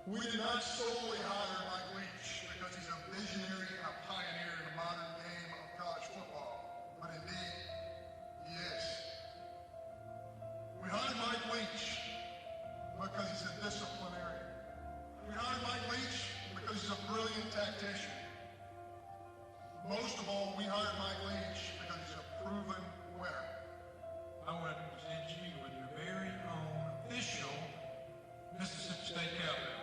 We did not solely hire Mike Leach because he's a visionary and a pioneer in the modern game of college football, but indeed, he is. We hired Mike Leach because he's a disciplinarian. We hired Mike Leach because he's a brilliant tactician. Most of all, we hired Mike Leach because he's a proven winner. I want to present you with your very own official Mississippi State Cowboy.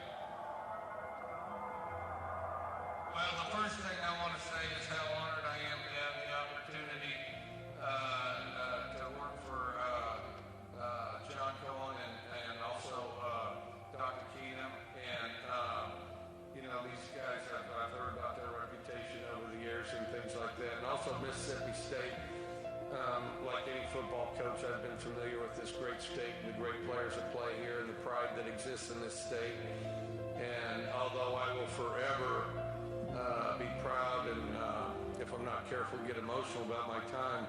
Well, the first thing I want to say is how honored I am to have the opportunity to work for John Cohen and also Dr. Keenum. And, these guys, I've heard about their reputation over the years and things like that. And also Mississippi State. Like any football coach, I've been familiar with this great state and the great players that play here and the pride that exists in this state. And although I will forever be proud and, if I'm not careful, get emotional about my time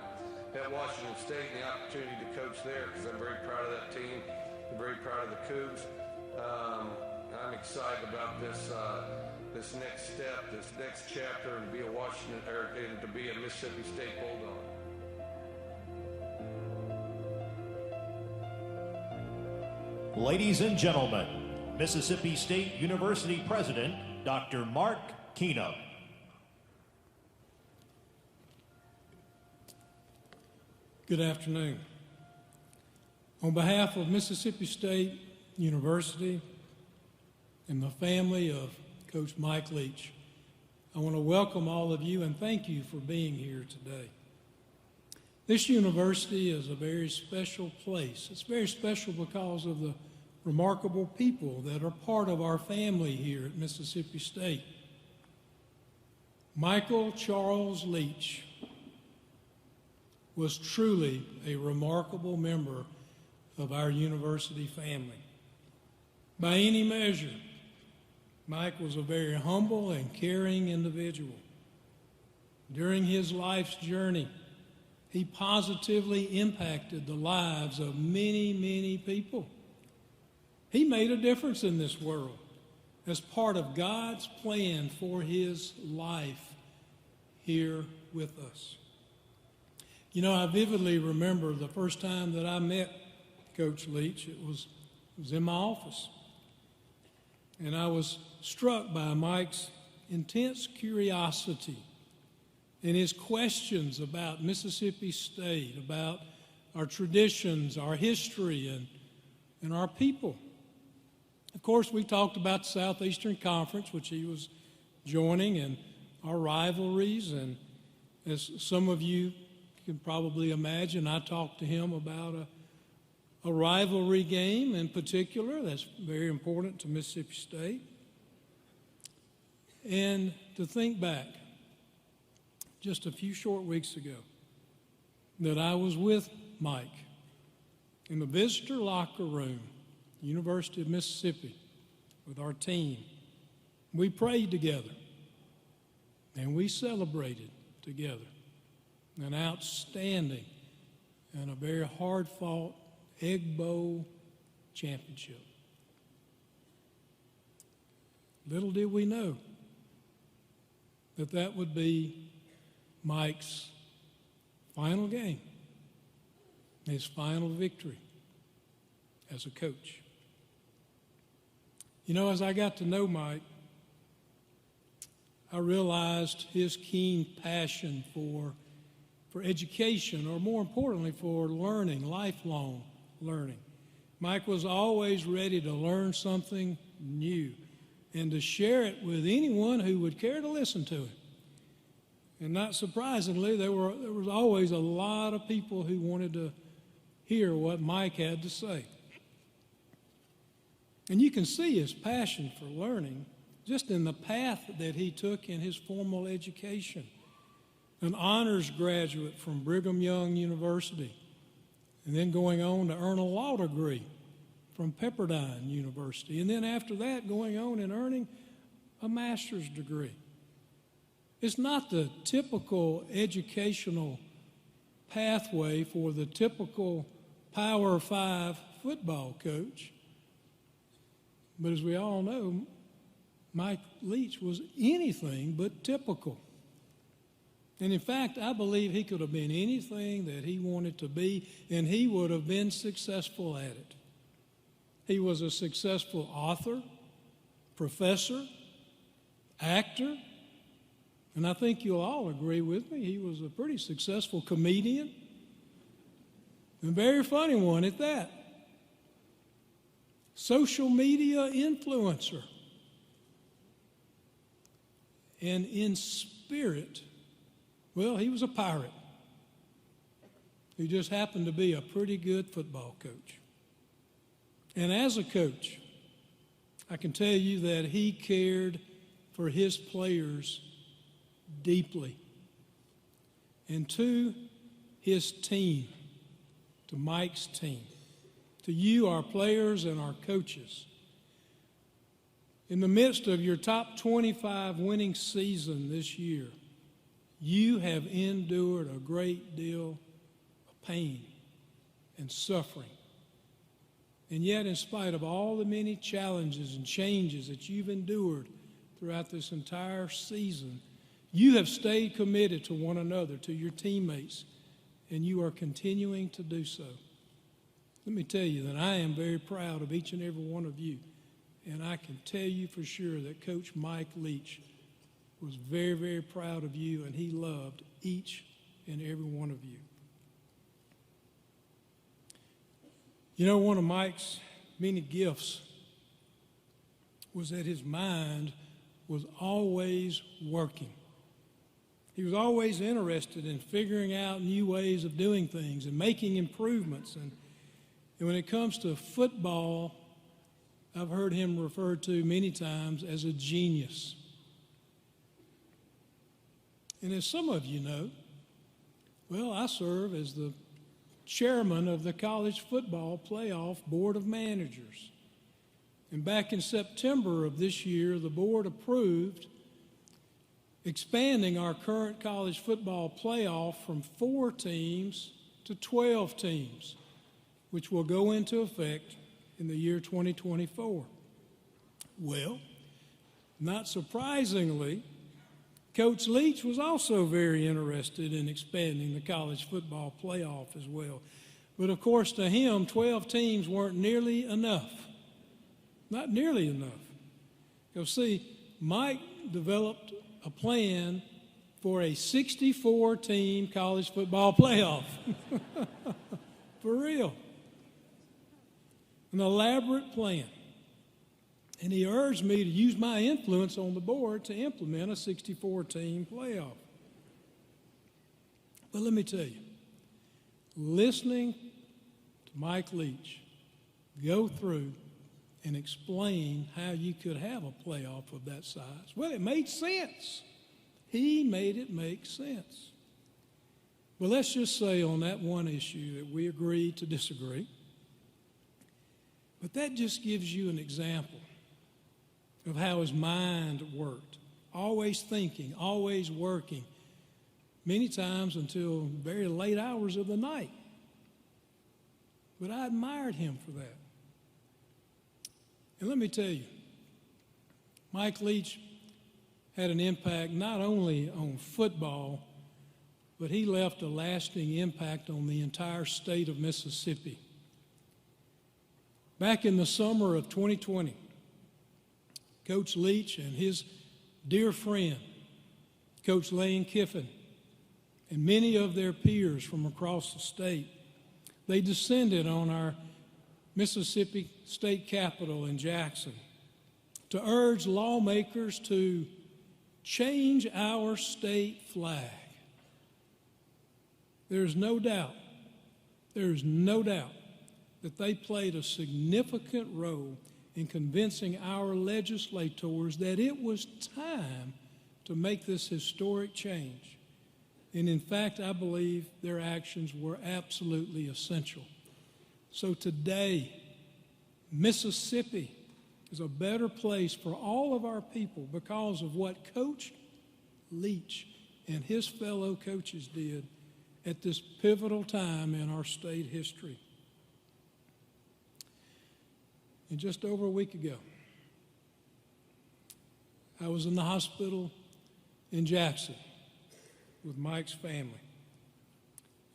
at Washington State and the opportunity to coach there, because I'm very proud of that team. I'm very proud of the Cougs. I'm excited about this next step, this next chapter, and to be a and to be a Mississippi State Bulldog. Ladies and gentlemen, Mississippi State University President, Dr. Mark Keenum. Good afternoon. On behalf of Mississippi State University and the family of Coach Mike Leach, I want to welcome all of you and thank you for being here today. This university is a very special place. It's very special because of the remarkable people that are part of our family here at Mississippi State. Michael Charles Leach was truly a remarkable member of our university family. By any measure, Mike was a very humble and caring individual. During his life's journey, he positively impacted the lives of many, many people. He made a difference in this world as part of God's plan for his life here with us. I vividly remember the first time that I met Coach Leach. It was in my office. And I was struck by Mike's intense curiosity and his questions about Mississippi State, about our traditions, our history, and our people. Of course, we talked about the Southeastern Conference, which he was joining, and our rivalries. And as some of you can probably imagine, I talked to him about a rivalry game in particular that's very important to Mississippi State. And to think back, just a few short weeks ago, that I was with Mike in the visitor locker room, University of Mississippi, with our team. We prayed together, and we celebrated together an outstanding and a very hard-fought Egg Bowl championship. Little did we know that would be Mike's final game, his final victory as a coach. As I got to know Mike, I realized his keen passion for education, or more importantly, for learning, lifelong learning. Mike was always ready to learn something new and to share it with anyone who would care to listen to him. And not surprisingly, there was always a lot of people who wanted to hear what Mike had to say. And you can see his passion for learning just in the path that he took in his formal education. An honors graduate from Brigham Young University, and then going on to earn a law degree from Pepperdine University, and then after that going on and earning a master's degree. It's not the typical educational pathway for the typical Power 5 football coach, But as we all know, Mike Leach was anything but typical. And in fact, I believe he could have been anything that he wanted to be, and he would have been successful at it. He was a successful author, professor, actor, and I think you'll all agree with me, he was a pretty successful comedian, and a very funny one at that. Social media influencer. And in spirit, well, he was a pirate who just happened to be a pretty good football coach. And as a coach, I can tell you that he cared for his players deeply. And to his team, to Mike's team, to you, our players and our coaches, in the midst of your top 25 winning season this year, you have endured a great deal of pain and suffering. And yet, in spite of all the many challenges and changes that you've endured throughout this entire season, you have stayed committed to one another, to your teammates, and you are continuing to do so. Let me tell you that I am very proud of each and every one of you, and I can tell you for sure that Coach Mike Leach was very, very proud of you, and he loved each and every one of you. You know, one of Mike's many gifts was that his mind was always working. He was always interested in figuring out new ways of doing things and making improvements. And when it comes to football, I've heard him referred to many times as a genius. And as some of you know, well, I serve as the chairman of the College Football Playoff Board of Managers. And back in September of this year, the board approved expanding our current college football playoff from 4 teams to 12 teams, which will go into effect in the year 2024. Well, not surprisingly, Coach Leach was also very interested in expanding the college football playoff as well. But of course, to him, 12 teams weren't nearly enough. Not nearly enough. You'll see, Mike developed a plan for a 64-team college football playoff. For real. An elaborate plan. And he urged me to use my influence on the board to implement a 64-team playoff. But let me tell you, listening to Mike Leach go through and explain how you could have a playoff of that size, well, it made sense. He made it make sense. Well, let's just say on that one issue that we agreed to disagree. But that just gives you an example of how his mind worked. Always thinking, always working, many times until very late hours of the night. But I admired him for that. And let me tell you, Mike Leach had an impact not only on football, but he left a lasting impact on the entire state of Mississippi. Back in the summer of 2020, Coach Leach and his dear friend, Coach Lane Kiffin, and many of their peers from across the state, they descended on our Mississippi State Capitol in Jackson to urge lawmakers to change our state flag. There's no doubt that they played a significant role in convincing our legislators that it was time to make this historic change. And in fact, I believe their actions were absolutely essential. So today, Mississippi is a better place for all of our people because of what Coach Leach and his fellow coaches did at this pivotal time in our state history. And just over a week ago, I was in the hospital in Jackson with Mike's family.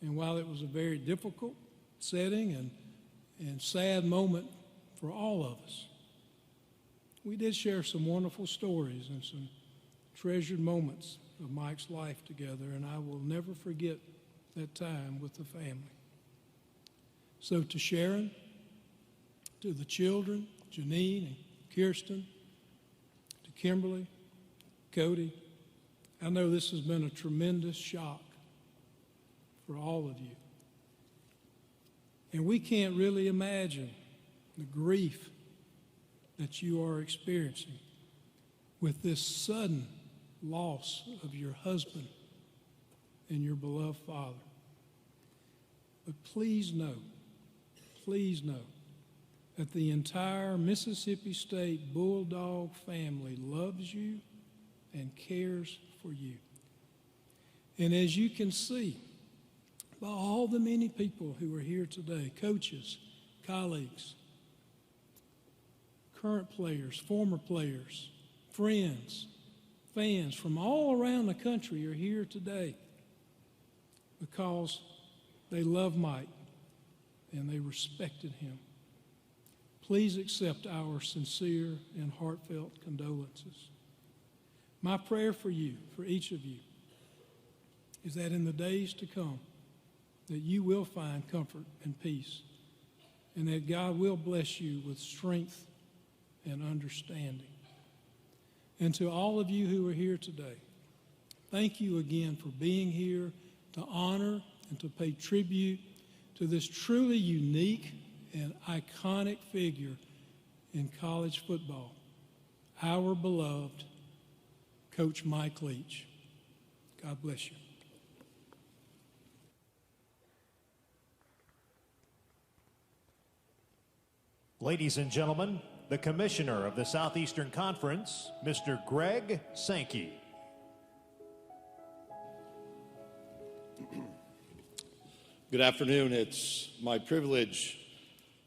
And while it was a very difficult setting and sad moment for all of us, we did share some wonderful stories and some treasured moments of Mike's life together, and I will never forget that time with the family. So to Sharon, to the children, Janine and Kirsten, to Kimberly, Cody, I know this has been a tremendous shock for all of you. And we can't really imagine the grief that you are experiencing with this sudden loss of your husband and your beloved father. But please know that the entire Mississippi State Bulldog family loves you and cares for you. And as you can see, by all the many people who are here today, coaches, colleagues, current players, former players, friends, fans from all around the country are here today because they love Mike and they respected him. Please accept our sincere and heartfelt condolences. My prayer for you, for each of you, is that in the days to come, that you will find comfort and peace, and that God will bless you with strength and understanding. And to all of you who are here today, thank you again for being here to honor and to pay tribute to this truly unique and iconic figure in college football, our beloved Coach Mike Leach. God bless you. Ladies and gentlemen, the Commissioner of the Southeastern Conference, Mr. Greg Sankey. Good afternoon. It's my privilege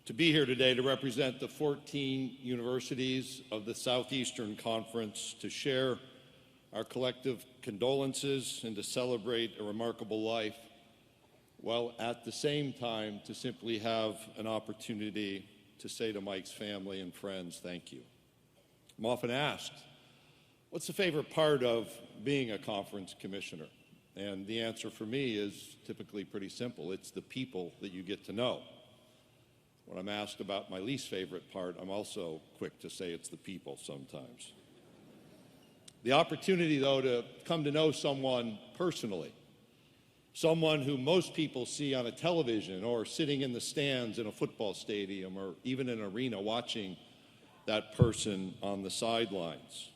to be here today to represent the 14 universities of the Southeastern Conference, to share our collective condolences and to celebrate a remarkable life, while at the same time to simply have an opportunity to say to Mike's family and friends, thank you. I'm often asked, what's the favorite part of being a conference commissioner? And the answer for me is typically pretty simple. It's the people that you get to know. When I'm asked about my least favorite part, I'm also quick to say it's the people sometimes. The opportunity, though, to come to know someone personally, someone who most people see on a television or sitting in the stands in a football stadium or even in an arena watching that person on the sidelines.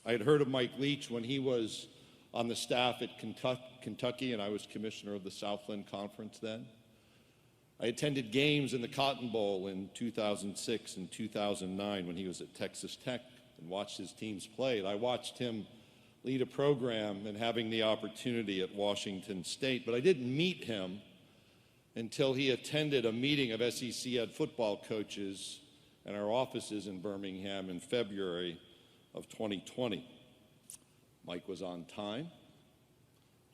I had heard of Mike Leach when he was on the staff at Kentucky, and I was commissioner of the Southland Conference then. I attended games in the Cotton Bowl in 2006 and 2009 when he was at Texas Tech and watched his teams play. And I watched him lead a program and having the opportunity at Washington State, but I didn't meet him until he attended a meeting of SEC head football coaches in our offices in Birmingham in February of 2020. Mike was on time.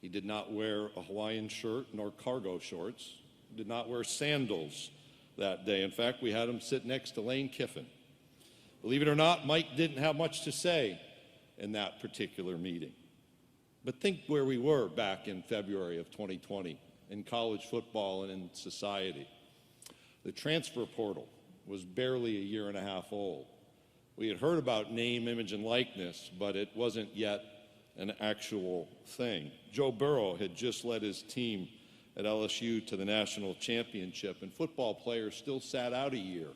He did not wear a Hawaiian shirt nor cargo shorts. He did not wear sandals that day. In fact, we had him sit next to Lane Kiffin. Believe it or not, Mike didn't have much to say in that particular meeting. But think where we were back in February of 2020 in college football and in society. The transfer portal was barely a year and a half old. We had heard about name, image, and likeness, but it wasn't yet an actual thing. Joe Burrow had just led his team at LSU to the national championship, and football players still sat out a year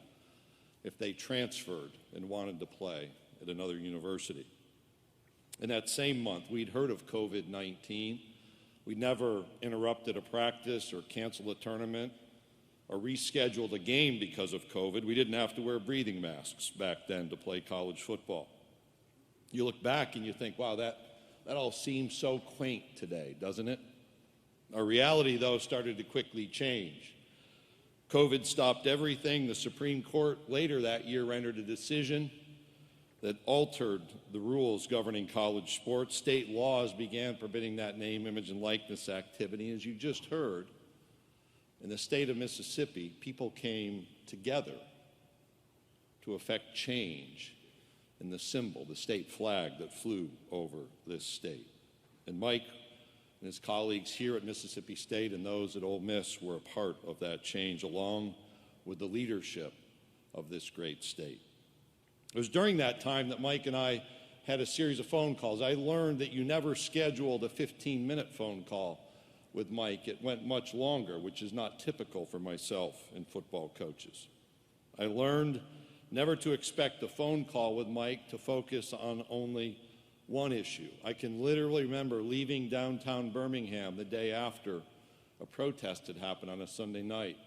if they transferred and wanted to play at another university. In that same month, we'd heard of COVID-19. We never interrupted a practice or canceled a tournament or rescheduled a game because of COVID. We didn't have to wear breathing masks back then to play college football. You look back and you think, wow, that all seems so quaint today, doesn't it? Our reality, though, started to quickly change. COVID stopped everything. The Supreme Court later that year rendered a decision that altered the rules governing college sports. State laws began forbidding that name, image, and likeness activity. As you just heard, in the state of Mississippi, people came together to effect change in the symbol, the state flag that flew over this state. And Mike and his colleagues here at Mississippi State and those at Ole Miss were a part of that change, along with the leadership of this great state. It was during that time that Mike and I had a series of phone calls. I learned that you never scheduled a 15-minute phone call with Mike. It went much longer, which is not typical for myself and football coaches. I learned never to expect a phone call with Mike to focus on only one issue. I can literally remember leaving downtown Birmingham the day after a protest had happened on a Sunday night,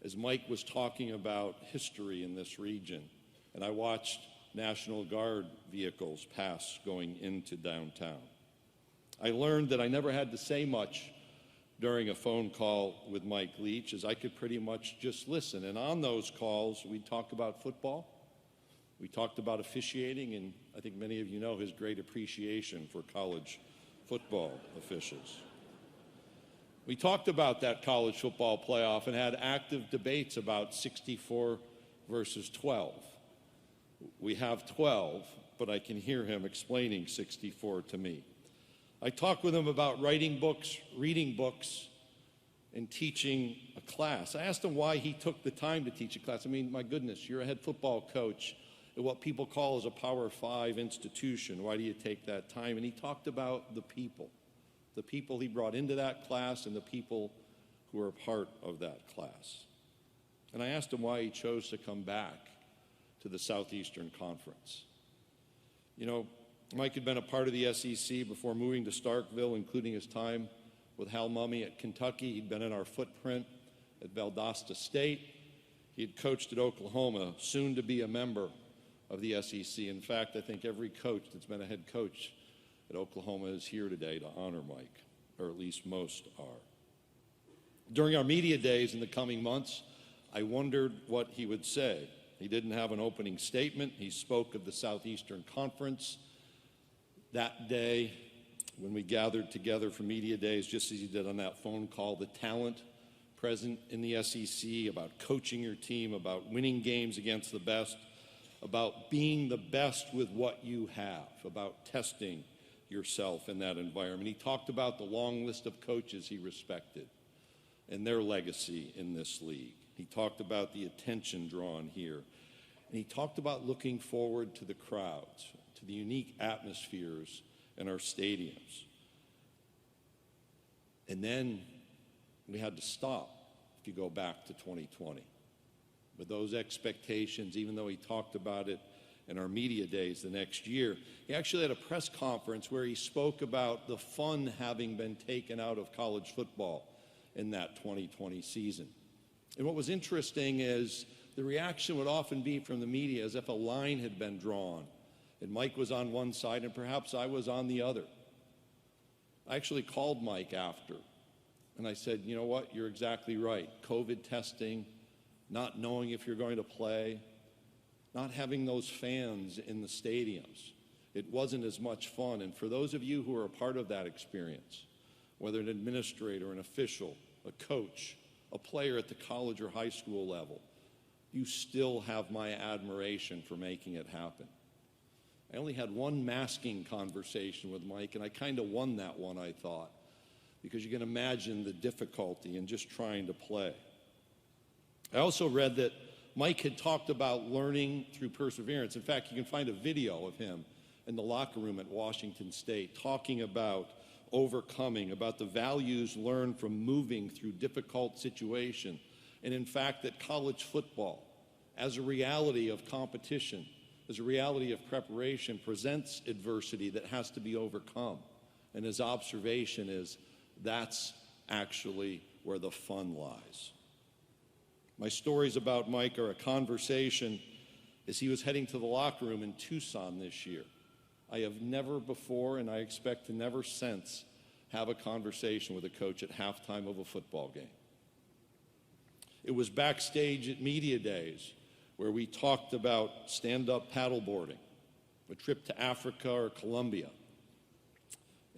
as Mike was talking about history in this region, and I watched National Guard vehicles pass going into downtown. I learned that I never had to say much during a phone call with Mike Leach, as I could pretty much just listen. And on those calls, we'd talk about football. We talked about officiating, and I think many of you know his great appreciation for college football officials. We talked about that college football playoff and had active debates about 64 versus 12. We have 12, but I can hear him explaining 64 to me. I talked with him about writing books, reading books, and teaching a class. I asked him why he took the time to teach a class. I mean, my goodness, you're a head football coach at what people call as a Power 5 institution. Why do you take that time? And he talked about the people he brought into that class and the people who are a part of that class. And I asked him why he chose to come back to the Southeastern Conference. You know, Mike had been a part of the SEC before moving to Starkville, including his time with Hal Mumme at Kentucky. He'd been in our footprint at Valdosta State. He had coached at Oklahoma, soon to be a member of the SEC. In fact, I think every coach that's been a head coach at Oklahoma is here today to honor Mike, or at least most are. During our media days in the coming months, I wondered what he would say. He didn't have an opening statement. He spoke of the Southeastern Conference that day when we gathered together for media days, just as he did on that phone call, the talent present in the SEC, about coaching your team, about winning games against the best, about being the best with what you have, about testing yourself in that environment. He talked about the long list of coaches he respected and their legacy in this league. He talked about the attention drawn here. And he talked about looking forward to the crowds, to the unique atmospheres in our stadiums. And then we had to stop, if you go back to 2020. With those expectations, even though he talked about it in our media days the next year, he actually had a press conference where he spoke about the fun having been taken out of college football in that 2020 season. And what was interesting is the reaction would often be from the media as if a line had been drawn, and Mike was on one side and perhaps I was on the other. I actually called Mike after, and I said, you know what, you're exactly right. COVID testing, not knowing if you're going to play, not having those fans in the stadiums. It wasn't as much fun. And for those of you who are a part of that experience, whether an administrator, an official, a coach, a player at the college or high school level, you still have my admiration for making it happen. I only had one masking conversation with Mike, and I kind of won that one, I thought, because you can imagine the difficulty in just trying to play. I also read that Mike had talked about learning through perseverance. In fact, you can find a video of him in the locker room at Washington State talking about overcoming, about the values learned from moving through difficult situations, and in fact that college football, as a reality of competition, as a reality of preparation, presents adversity that has to be overcome. And his observation is that's actually where the fun lies. My stories about Mike are a conversation as he was heading to the locker room in Tucson this year. I have never before, and I expect to never since, have a conversation with a coach at halftime of a football game. It was backstage at media days where we talked about stand-up paddleboarding, a trip to Africa or Colombia,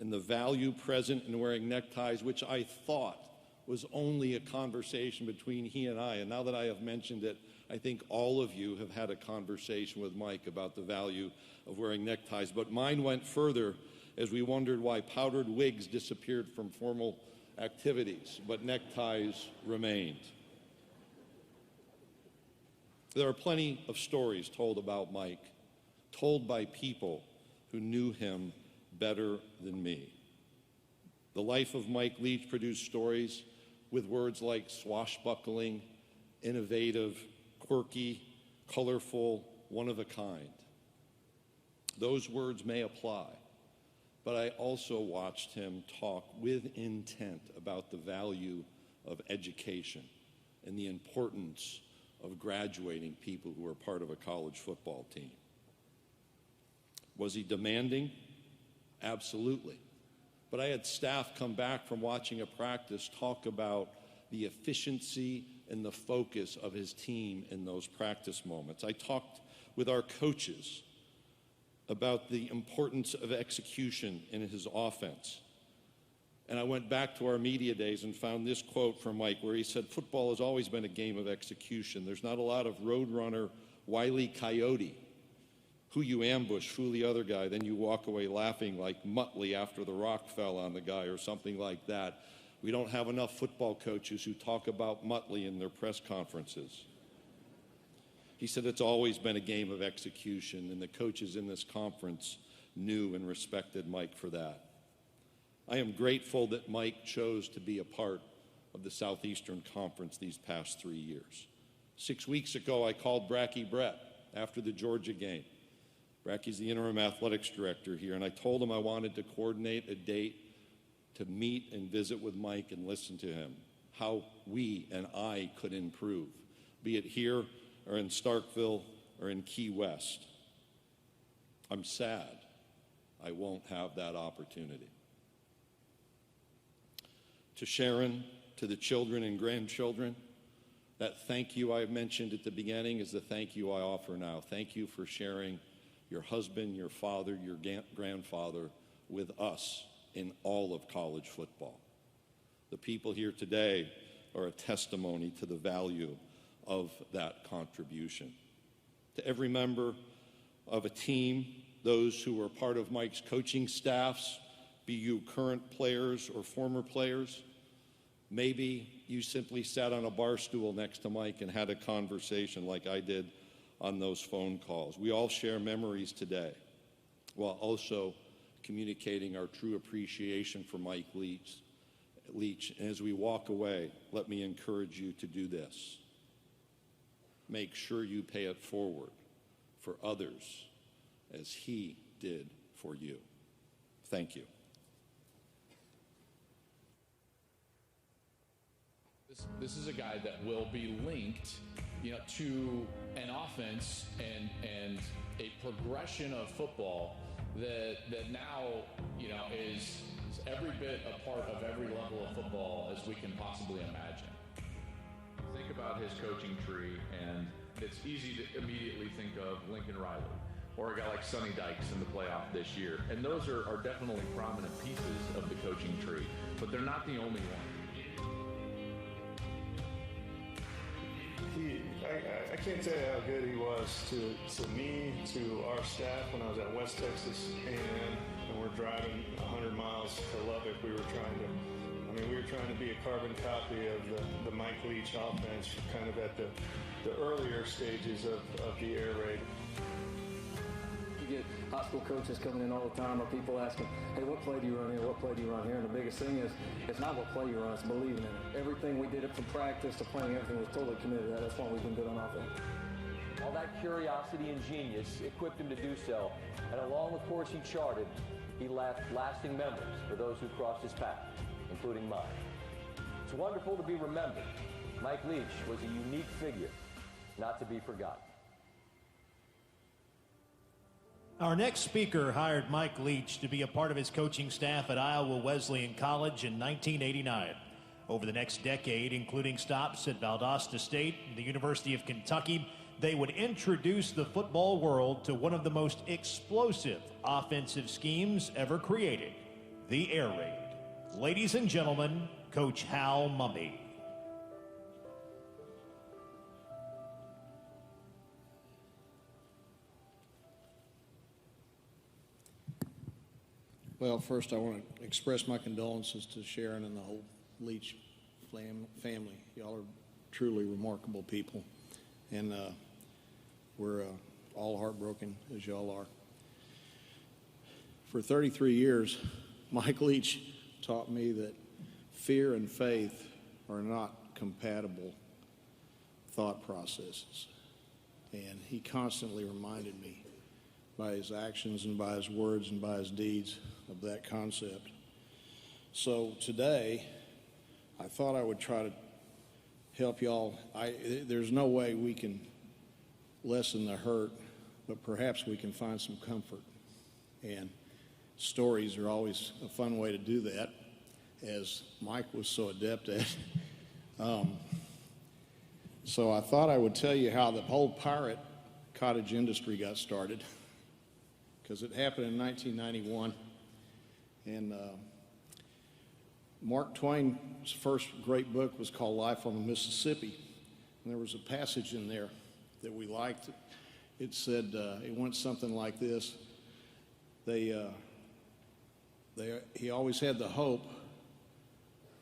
and the value present in wearing neckties, which I thought was only a conversation between he and I. And now that I have mentioned it, I think all of you have had a conversation with Mike about the value of wearing neckties. But mine went further as we wondered why powdered wigs disappeared from formal activities, but neckties remained. There are plenty of stories told about Mike, told by people who knew him better than me. The life of Mike Leach produced stories with words like swashbuckling, innovative, quirky, colorful, one of a kind. Those words may apply, but I also watched him talk with intent about the value of education and the importance of graduating people who are part of a college football team. Was he demanding? Absolutely. But I had staff come back from watching a practice talk about the efficiency and the focus of his team in those practice moments. I talked with our coaches about the importance of execution in his offense. And I went back to our media days and found this quote from Mike where he said, "Football has always been a game of execution. There's not a lot of roadrunner, Wile E. Coyote, who you ambush, fool the other guy, then you walk away laughing like Muttley after the rock fell on the guy or something like that. We don't have enough football coaches who talk about Muttley in their press conferences." He said it's always been a game of execution, and the coaches in this conference knew and respected Mike for that. I am grateful that Mike chose to be a part of the Southeastern Conference these past 3 years. 6 weeks ago, I called Bracky Brett after the Georgia game. Bracky's the interim athletics director here, and I told him I wanted to coordinate a date to meet and visit with Mike and listen to him, how we and I could improve, be it here or in Starkville or in Key West. I'm sad I won't have that opportunity. To Sharon, to the children and grandchildren, that thank you I mentioned at the beginning is the thank you I offer now. Thank you for sharing your husband, your father, your grandfather with us in all of college football. The people here today are a testimony to the value of that contribution. To every member of a team, those who are part of Mike's coaching staffs, be you current players or former players, maybe you simply sat on a bar stool next to Mike and had a conversation like I did on those phone calls. We all share memories today while also communicating our true appreciation for Mike Leach. And as we walk away, let me encourage you to do this. Make sure you pay it forward for others as he did for you. Thank you. This is a guy that will be linked, to an offense and a progression of football that now, is every bit a part of every level of football as we can possibly imagine. Think about his coaching tree, and it's easy to immediately think of Lincoln Riley or a guy like Sonny Dykes in the playoff this year. And those are definitely prominent pieces of the coaching tree, but they're not the only one. I can't tell you how good he was to me, to our staff when I was at West Texas A&M, and we're driving 100 miles to Lubbock. We were trying to be a carbon copy of the Mike Leach offense, kind of at the earlier stages of the air raid. You get high school coaches coming in all the time, or people asking, hey, what play do you run here? What play do you run here? And the biggest thing is, it's not what play you run, it's believing in it. Everything we did it from practice to playing, everything was totally committed to that. That's why we've been good on offense. All that curiosity and genius equipped him to do so. And along the course he charted, he left lasting memories for those who crossed his path, including mine. It's wonderful to be remembered. Mike Leach was a unique figure, not to be forgotten. Our next speaker hired Mike Leach to be a part of his coaching staff at Iowa Wesleyan College in 1989. Over the next decade, including stops at Valdosta State, the University of Kentucky, they would introduce the football world to one of the most explosive offensive schemes ever created, the air raid. Ladies and gentlemen, Coach Hal Mumme. Well, first I want to express my condolences to Sharon and the whole Leach family. Y'all are truly remarkable people, and we're all heartbroken, as y'all are. For 33 years, Mike Leach taught me that fear and faith are not compatible thought processes, and he constantly reminded me by his actions and by his words and by his deeds of that concept. So today, I thought I would try to help y'all. There's no way we can lessen the hurt, but perhaps we can find some comfort. And stories are always a fun way to do that, as Mike was so adept at. So I thought I would tell you how the whole pirate cottage industry got started, because it happened in 1991. And Mark Twain's first great book was called Life on the Mississippi. And there was a passage in there that we liked. It said, it went something like this. He always had the hope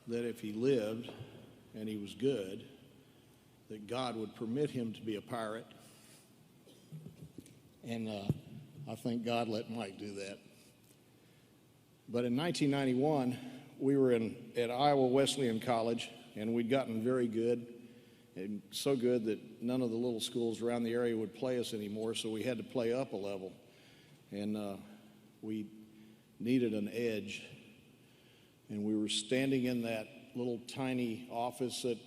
that if he lived and he was good, that God would permit him to be a pirate. And I think God let Mike do that. But in 1991, we were at Iowa Wesleyan College, and we'd gotten very good, and so good that none of the little schools around the area would play us anymore, so we had to play up a level. And we needed an edge. And we were standing in that little tiny office that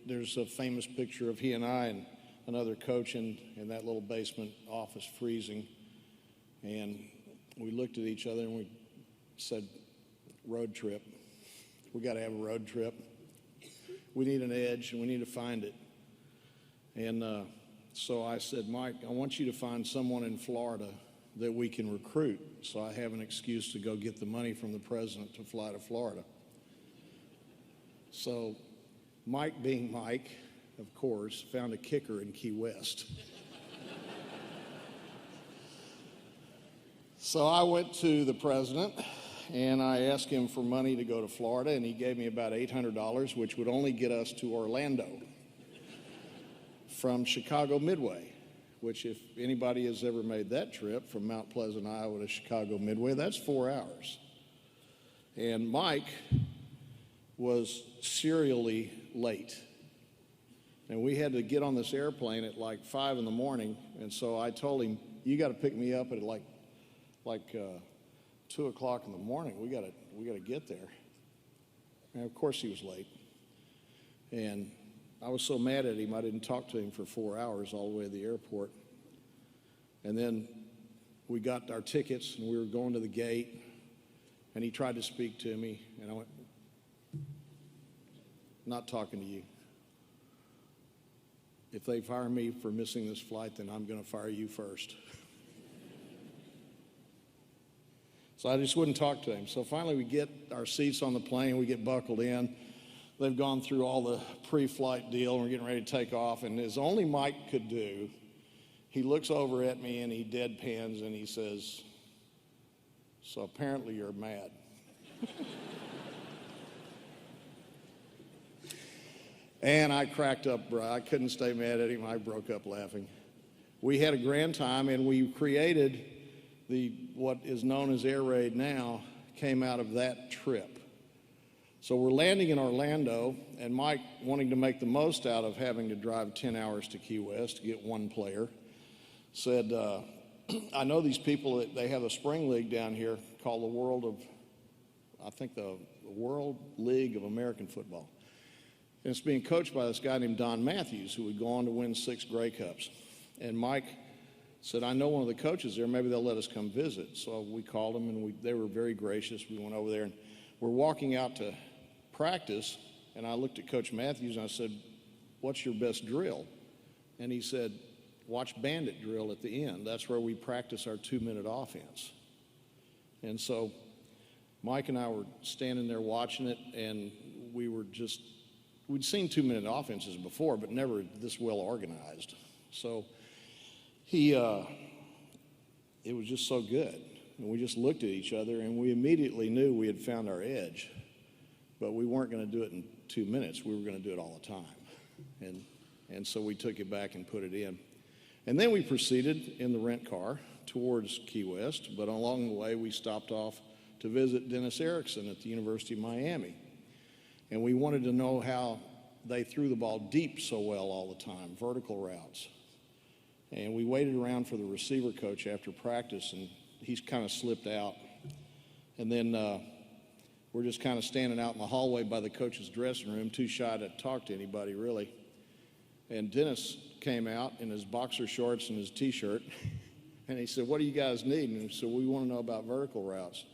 there's a famous picture of he and I and another coach in that little basement office freezing. And we looked at each other and we said, road trip. We got to have a road trip. We need an edge and we need to find it. And so I said, Mike, I want you to find someone in Florida that we can recruit, so I have an excuse to go get the money from the president to fly to Florida. So Mike, being Mike, of course, found a kicker in Key West. So I went to the president and I asked him for money to go to Florida, and he gave me about $800, which would only get us to Orlando from Chicago Midway, which if anybody has ever made that trip from Mount Pleasant, Iowa to Chicago Midway, that's 4 hours. And Mike was serially late. And we had to get on this airplane at like 5 in the morning, and so I told him, you got to pick me up at like 2 o'clock in the morning. We got to get there. And of course he was late. And I was so mad at him, I didn't talk to him for 4 hours all the way to the airport. And then we got our tickets and we were going to the gate, and he tried to speak to me, and I went, not talking to you. If they fire me for missing this flight, then I'm going to fire you first. So I just wouldn't talk to him. So finally we get our seats on the plane, we get buckled in. They've gone through all the pre-flight deal, and we're getting ready to take off. And as only Mike could do, he looks over at me and he deadpans and he says, so apparently you're mad. And I cracked up, bro. I couldn't stay mad at him. I broke up laughing. We had a grand time, and we created what is known as Air Raid now, came out of that trip. So we're landing in Orlando, and Mike, wanting to make the most out of having to drive 10 hours to Key West to get one player, said, I know these people, they have a spring league down here called the World League of American Football. And it's being coached by this guy named Don Matthews, who would go on to win 6 Grey Cups. And Mike said, I know one of the coaches there, maybe they'll let us come visit. So we called them, and they were very gracious. We went over there, and we're walking out to practice, and I looked at Coach Matthews, and I said, what's your best drill? And he said, watch bandit drill at the end. That's where we practice our 2-minute offense. And so Mike and I were standing there watching it, and we'd seen 2-minute offenses before, but never this well organized. So it was just so good. And we just looked at each other, and we immediately knew we had found our edge. But we weren't going to do it in 2 minutes. We were going to do it all the time. And so we took it back and put it in. And then we proceeded in the rent car towards Key West, but along the way we stopped off to visit Dennis Erickson at the University of Miami. And we wanted to know how they threw the ball deep so well all the time, vertical routes. And we waited around for the receiver coach after practice, and he's kind of slipped out. And then we're just kind of standing out in the hallway by the coach's dressing room, too shy to talk to anybody, really. And Dennis came out in his boxer shorts and his T-shirt, and he said, "What do you guys need?" And we said, "We want to know about vertical routes."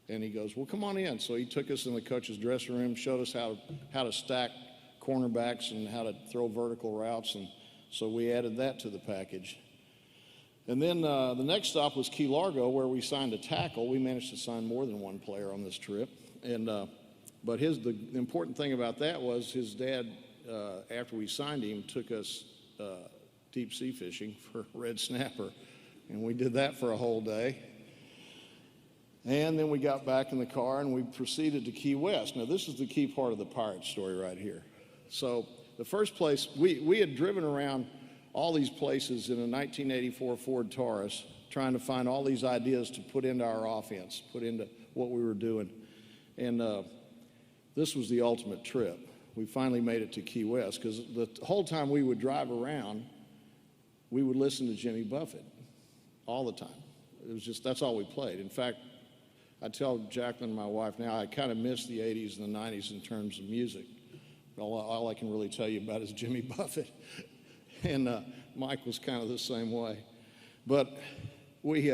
And he goes, "Well, come on in." So he took us in the coach's dressing room, showed us how to stack cornerbacks and how to throw vertical routes, and so we added that to the package. And then the next stop was Key Largo, where we signed a tackle. We managed to sign more than one player on this trip. And but the important thing about that was his dad, after we signed him, took us deep sea fishing for red snapper. And we did that for a whole day. And then we got back in the car and we proceeded to Key West. Now, this is the key part of the pirate story right here. So the first place, we had driven around all these places in a 1984 Ford Taurus, trying to find all these ideas to put into our offense, put into what we were doing. And this was the ultimate trip. We finally made it to Key West, because the whole time we would drive around, we would listen to Jimmy Buffett all the time. It was just, that's all we played. In fact, I tell Jacqueline, my wife, now I kind of miss the 80s and the 90s in terms of music. All I can really tell you about is Jimmy Buffett. And Mike was kind of the same way. But we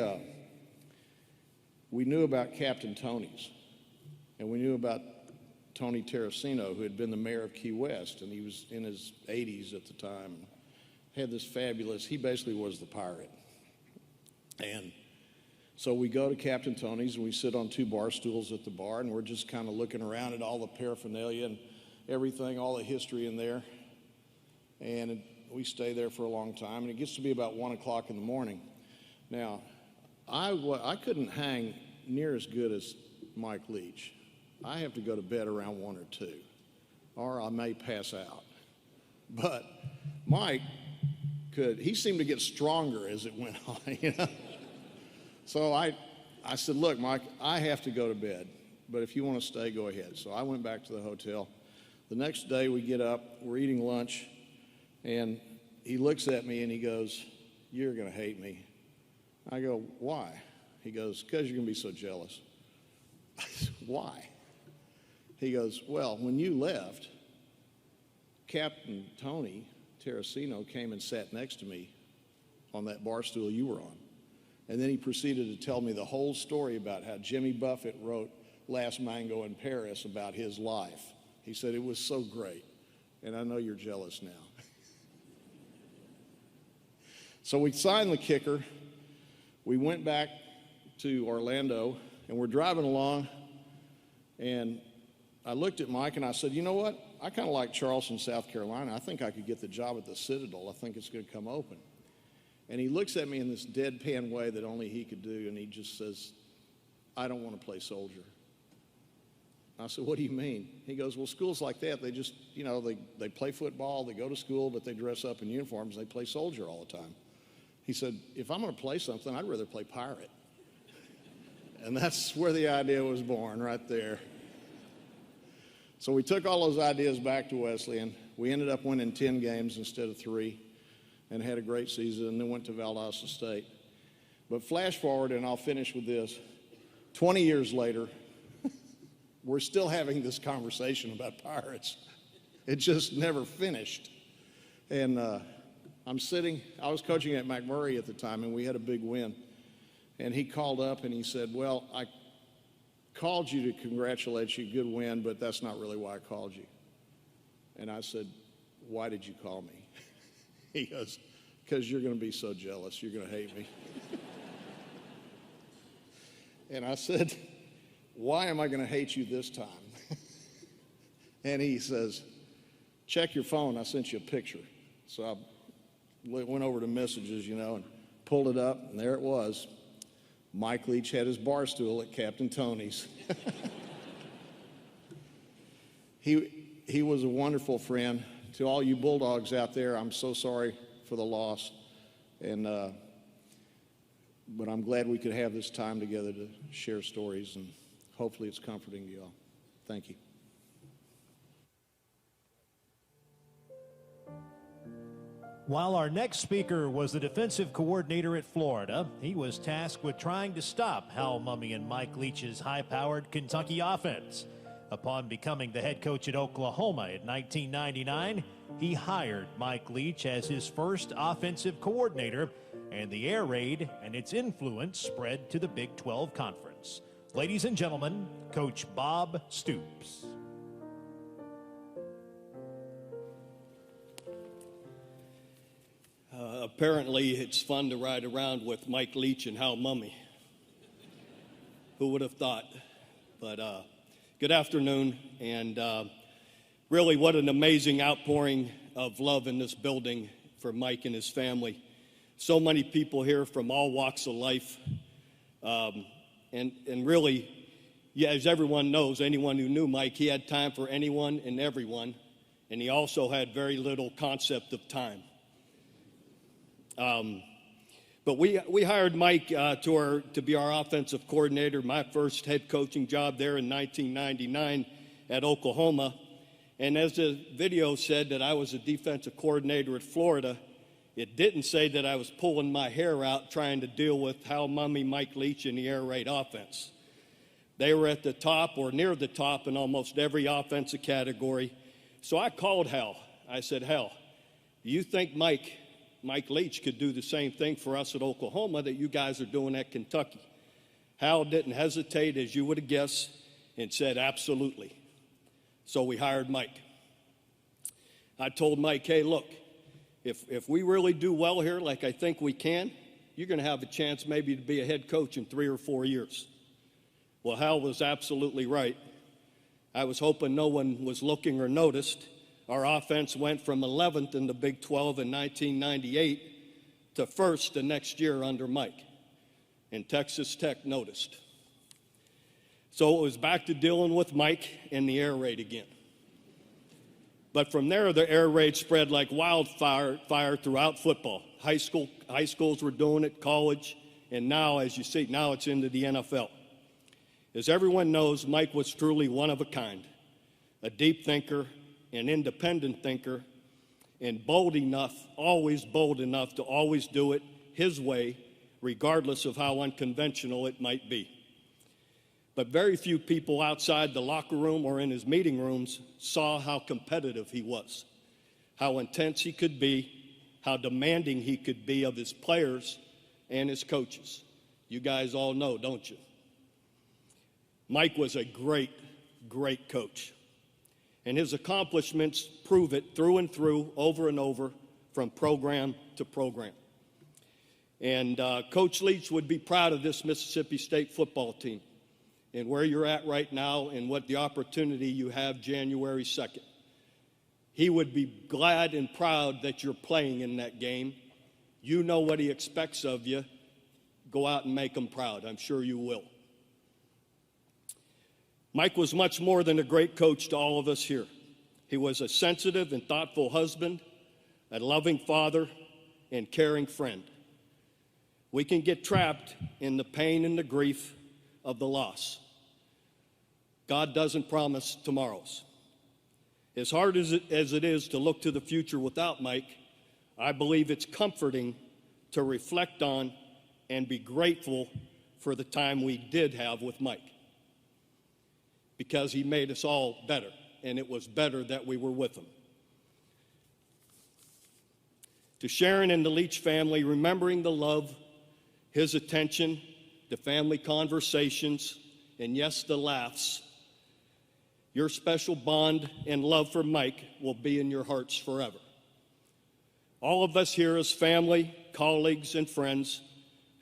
knew about Captain Tony's, and we knew about Tony Terracino, who had been the mayor of Key West, and he was in his 80s at the time. And had this fabulous, he basically was the pirate. And so we go to Captain Tony's, and we sit on 2 bar stools at the bar, and we're just kind of looking around at all the paraphernalia and everything, all the history in there. And we stay there for a long time, and it gets to be about 1 o'clock in the morning. Now, I couldn't hang near as good as Mike Leach. I have to go to bed around 1 or 2, or I may pass out. But Mike he seemed to get stronger as it went on, you know. So I said, "Look, Mike, I have to go to bed, but if you want to stay, go ahead." So I went back to the hotel. The next day we get up, we're eating lunch, and he looks at me and he goes, "You're going to hate me." I go, "Why?" He goes, "Because you're going to be so jealous." I said, "Why?" He goes, "Well, when you left, Captain Tony Terracino came and sat next to me on that bar stool you were on." And then he proceeded to tell me the whole story about how Jimmy Buffett wrote Last Mango in Paris about his life. He said it was so great, and I know you're jealous now. So we signed the kicker. We went back to Orlando, and we're driving along, and I looked at Mike and I said, "You know what? I kind of like Charleston, South Carolina. I think I could get the job at the Citadel. I think it's going to come open." And he looks at me in this deadpan way that only he could do, and he just says, "I don't want to play soldier." I said, "What do you mean?" He goes, "Well, schools like that, they just, you know, they play football, they go to school, but they dress up in uniforms, and they play soldier all the time." He said, "If I'm going to play something, I'd rather play pirate." And that's where the idea was born, right there. So we took all those ideas back to Wesleyan. We ended up winning 10 games instead of 3 and had a great season, and then went to Valdosta State. But flash forward, and I'll finish with this. 20 years later, we're still having this conversation about pirates. It just never finished. And I was coaching at McMurray at the time, and we had a big win. And he called up and he said, "Well, I called you to congratulate you, good win, but that's not really why I called you." And I said, "Why did you call me?" He goes, because you're going to be so jealous. You're going to hate me. And I said, why am I going to hate you this time? And he says, check your phone. I sent you a picture. So I went over to messages, and pulled it up, and there it was. Mike Leach had his bar stool at Captain Tony's. He was a wonderful friend. To all you Bulldogs out there, I'm so sorry for the loss. But I'm glad we could have this time together to share stories, and hopefully it's comforting to you all. Thank you. While our next speaker was the defensive coordinator at Florida, he was tasked with trying to stop Hal Mumme and Mike Leach's high-powered Kentucky offense. Upon becoming the head coach at Oklahoma in 1999, he hired Mike Leach as his first offensive coordinator, and the air raid and its influence spread to the Big 12 Conference. Ladies and gentlemen, Coach Bob Stoops. Apparently, it's fun to ride around with Mike Leach and Hal Mumme. Who would have thought? But good afternoon, and really what an amazing outpouring of love in this building for Mike and his family. So many people here from all walks of life, and really, yeah, as everyone knows, anyone who knew Mike, he had time for anyone and everyone, and he also had very little concept of time. But we hired Mike to be our offensive coordinator, my first head coaching job there in 1999 at Oklahoma. And as the video said that I was a defensive coordinator at Florida, it didn't say that I was pulling my hair out trying to deal with Hal Mumme, Mike Leach, and the air raid offense. They were at the top or near the top in almost every offensive category. So I called Hal. I said, Hal, do you think Mike Leach could do the same thing for us at Oklahoma that you guys are doing at Kentucky? Hal didn't hesitate, as you would have guessed, and said, absolutely. So we hired Mike. I told Mike, hey, look, if we really do well here like I think we can, you're going to have a chance maybe to be a head coach in 3 or 4 years. Well, Hal was absolutely right. I was hoping no one was looking or noticed. Our offense went from 11th in the Big 12 in 1998 to first the next year under Mike, and Texas Tech noticed. So it was back to dealing with Mike and the air raid again. But from there, the air raid spread like wildfire throughout football. High schools were doing it, college, and now, as you see, now it's into the NFL. As everyone knows, Mike was truly one of a kind, a deep thinker, an independent thinker, and always bold enough to always do it his way, regardless of how unconventional it might be. But very few people outside the locker room or in his meeting rooms saw how competitive he was, how intense he could be, how demanding he could be of his players and his coaches. You guys all know, don't you? Mike was a great, great coach. And his accomplishments prove it through and through, over and over, from program to program. And Coach Leach would be proud of this Mississippi State football team and where you're at right now and what the opportunity you have January 2nd. He would be glad and proud that you're playing in that game. You know what he expects of you. Go out and make him proud. I'm sure you will. Mike was much more than a great coach to all of us here. He was a sensitive and thoughtful husband, a loving father, and caring friend. We can get trapped in the pain and the grief of the loss. God doesn't promise tomorrows. As hard as it is to look to the future without Mike, I believe it's comforting to reflect on and be grateful for the time we did have with Mike, because he made us all better, and it was better that we were with him. To Sharon and the Leach family, remembering the love, his attention, the family conversations, and yes, the laughs, your special bond and love for Mike will be in your hearts forever. All of us here as family, colleagues, and friends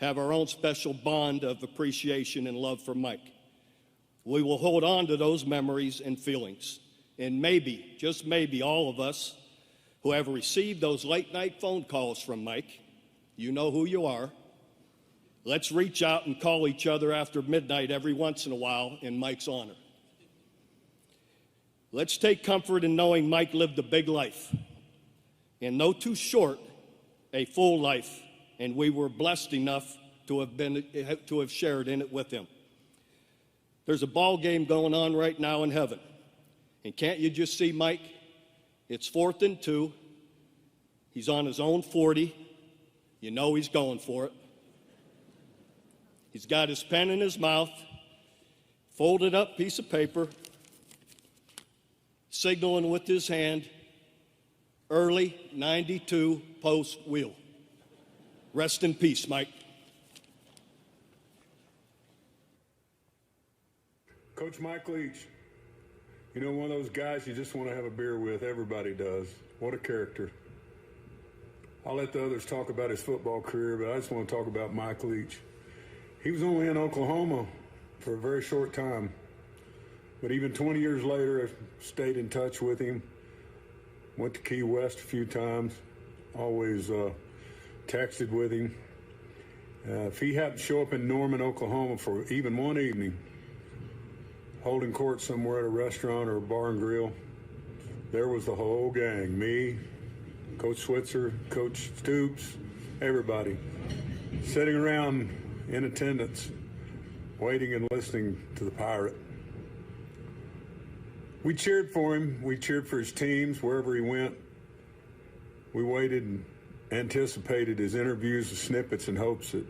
have our own special bond of appreciation and love for Mike. We will hold on to those memories and feelings. And maybe, just maybe, all of us who have received those late-night phone calls from Mike, you know who you are, let's reach out and call each other after midnight every once in a while in Mike's honor. Let's take comfort in knowing Mike lived a big life, and no too short, a full life, and we were blessed enough to have shared in it with him. There's a ball game going on right now in heaven, and can't you just see Mike? It's 4th and 2. He's on his own 40. You know he's going for it. He's got his pen in his mouth, folded up piece of paper, signaling with his hand, early 92 post wheel. Rest in peace, Mike. Coach Mike Leach, you know, one of those guys you just want to have a beer with. Everybody does. What a character. I'll let the others talk about his football career, but I just want to talk about Mike Leach. He was only in Oklahoma for a very short time, but even 20 years later, I stayed in touch with him. Went to Key West a few times, always texted with him. If he happened to show up in Norman, Oklahoma for even one evening, holding court somewhere at a restaurant or a bar and grill, there was the whole gang, me, Coach Switzer, Coach Stoops, everybody, sitting around in attendance, waiting and listening to the Pirate. We cheered for him. We cheered for his teams wherever he went. We waited and anticipated his interviews with snippets in hopes that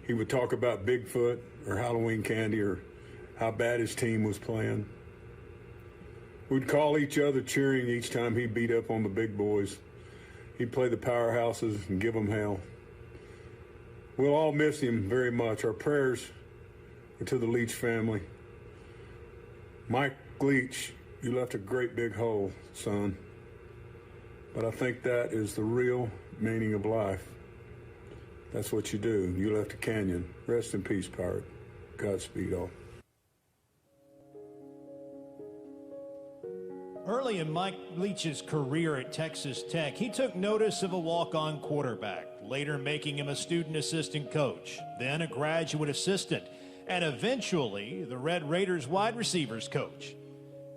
he would talk about Bigfoot or Halloween candy or how bad his team was playing. We'd call each other cheering each time he beat up on the big boys. He'd play the powerhouses and give them hell. We'll all miss him very much. Our prayers are to the Leach family. Mike Leach, you left a great big hole, son. But I think that is the real meaning of life. That's what you do. You left a canyon. Rest in peace, Pirate. Godspeed all. Early in Mike Leach's career at Texas Tech, he took notice of a walk-on quarterback, later making him a student assistant coach, then a graduate assistant, and eventually the Red Raiders wide receivers coach.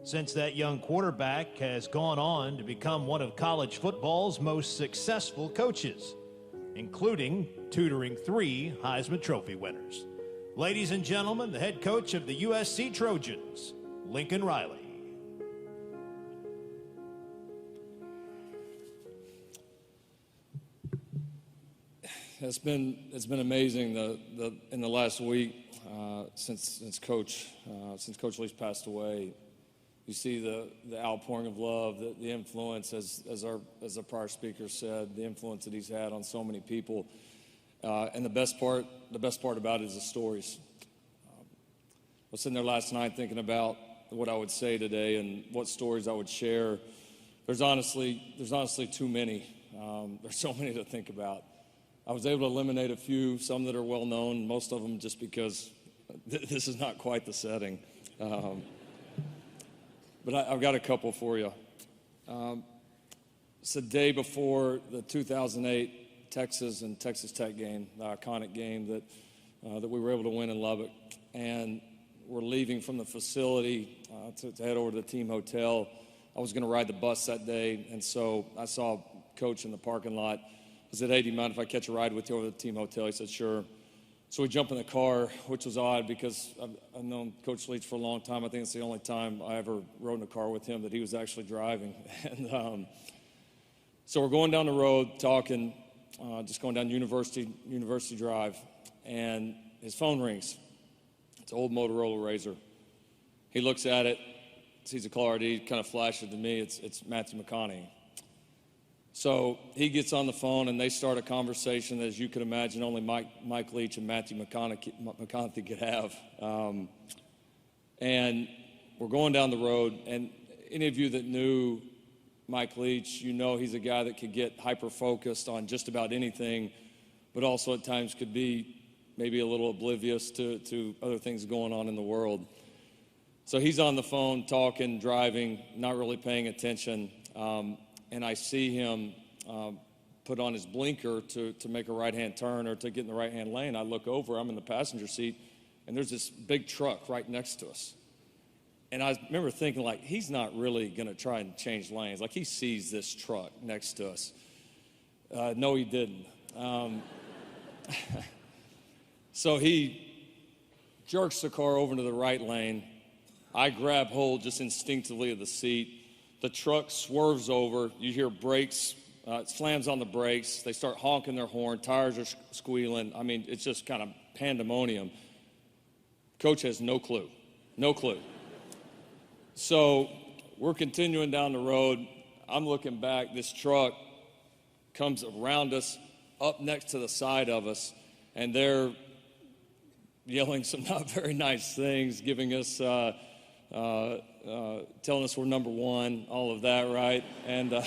Since that young quarterback has gone on to become one of college football's most successful coaches, including tutoring 3 Heisman Trophy winners. Ladies and gentlemen, the head coach of the USC Trojans, Lincoln Riley. It's been amazing in the last week since Coach Leach passed away. You see the outpouring of love, the influence, as our prior speaker said, the influence that he's had on so many people, and the best part about it is the stories. I was sitting there last night thinking about what I would say today and what stories I would share. There's honestly too many. There's so many to think about. I was able to eliminate a few, some that are well known, most of them just because this is not quite the setting. But I've got a couple for you. It's the day before the 2008 Texas and Texas Tech game, the iconic game that we were able to win in Lubbock. And we're leaving from the facility to head over to the team hotel. I was going to ride the bus that day, and so I saw Coach in the parking lot. I said, hey, do you mind if I catch a ride with you over to the team hotel? He said, sure. So we jump in the car, which was odd because I've known Coach Leach for a long time. I think it's the only time I ever rode in a car with him that he was actually driving. And so we're going down the road talking, just going down University Drive, and his phone rings. It's an old Motorola RAZR. He looks at it, sees a caller ID, kind of flashes to me. It's Matthew McConaughey. So he gets on the phone, and they start a conversation that, as you can imagine, only Mike Leach and Matthew McConaughey could have. And we're going down the road, and any of you that knew Mike Leach, you know he's a guy that could get hyper-focused on just about anything, but also at times could be maybe a little oblivious to other things going on in the world. So he's on the phone talking, driving, not really paying attention, and I see him put on his blinker to make a right-hand turn or to get in the right-hand lane. I look over, I'm in the passenger seat, and there's this big truck right next to us. And I remember thinking, like, he's not really going to try and change lanes. Like, he sees this truck next to us. No, he didn't. So he jerks the car over to the right lane. I grab hold just instinctively of the seat. The truck swerves over. You hear brakes. It slams on the brakes. They start honking their horn. Tires are squealing. I mean, it's just kind of pandemonium. Coach has no clue. No clue. So we're continuing down the road. I'm looking back. This truck comes around us, up next to the side of us, and they're yelling some not very nice things, giving us, telling us we're number one, all of that, right? And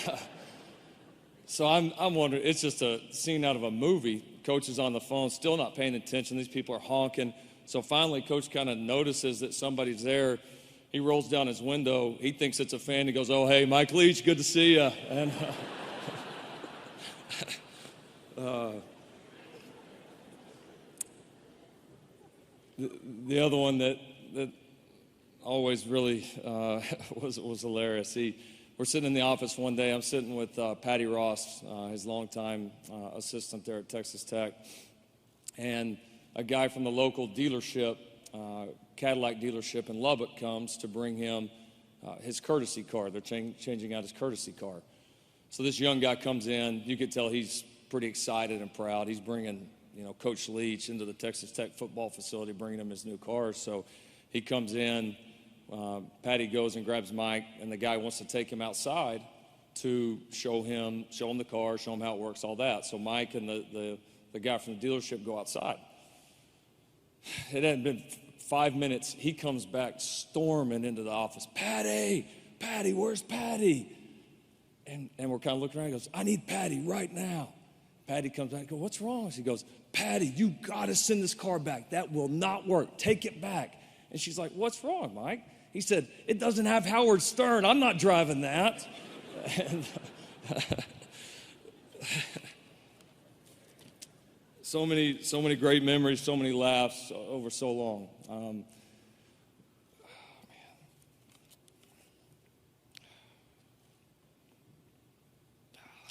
so I'm wondering, it's just a scene out of a movie. Coach is on the phone, still not paying attention. These people are honking. So finally, Coach kind of notices that somebody's there. He rolls down his window. He thinks it's a fan. He goes, "Oh, hey, Mike Leach, good to see you." And the other one that always really was hilarious. We're sitting in the office one day. I'm sitting with Patty Ross, his longtime assistant there at Texas Tech, and a guy from the local dealership, Cadillac dealership in Lubbock, comes to bring him his courtesy car. They're changing out his courtesy car. So this young guy comes in. You could tell he's pretty excited and proud. He's bringing, Coach Leach into the Texas Tech football facility, bringing him his new car. So he comes in. Patty goes and grabs Mike, and the guy wants to take him outside to show him the car, show him how it works, all that. So Mike and the guy from the dealership go outside. It hadn't been 5 minutes. He comes back storming into the office. Patty, where's Patty? And we're kind of looking around. He goes, "I need Patty right now." Patty comes back. I go, "What's wrong?" She goes, "Patty, you got to send this car back. That will not work. Take it back." And she's like, "What's wrong, Mike?" He said, "It doesn't have Howard Stern. I'm not driving that." And, so many great memories, so many laughs over so long. I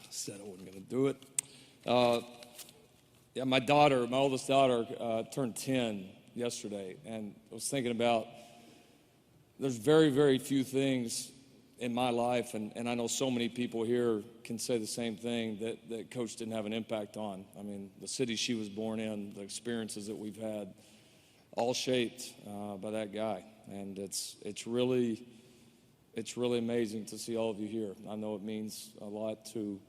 said I wasn't going to do it. My oldest daughter, turned 10 yesterday, and I was thinking about there's very, very few things in my life, and I know so many people here can say the same thing, that Coach didn't have an impact on. I mean, the city she was born in, the experiences that we've had, all shaped by that guy. And it's really amazing to see all of you here. I know it means a lot to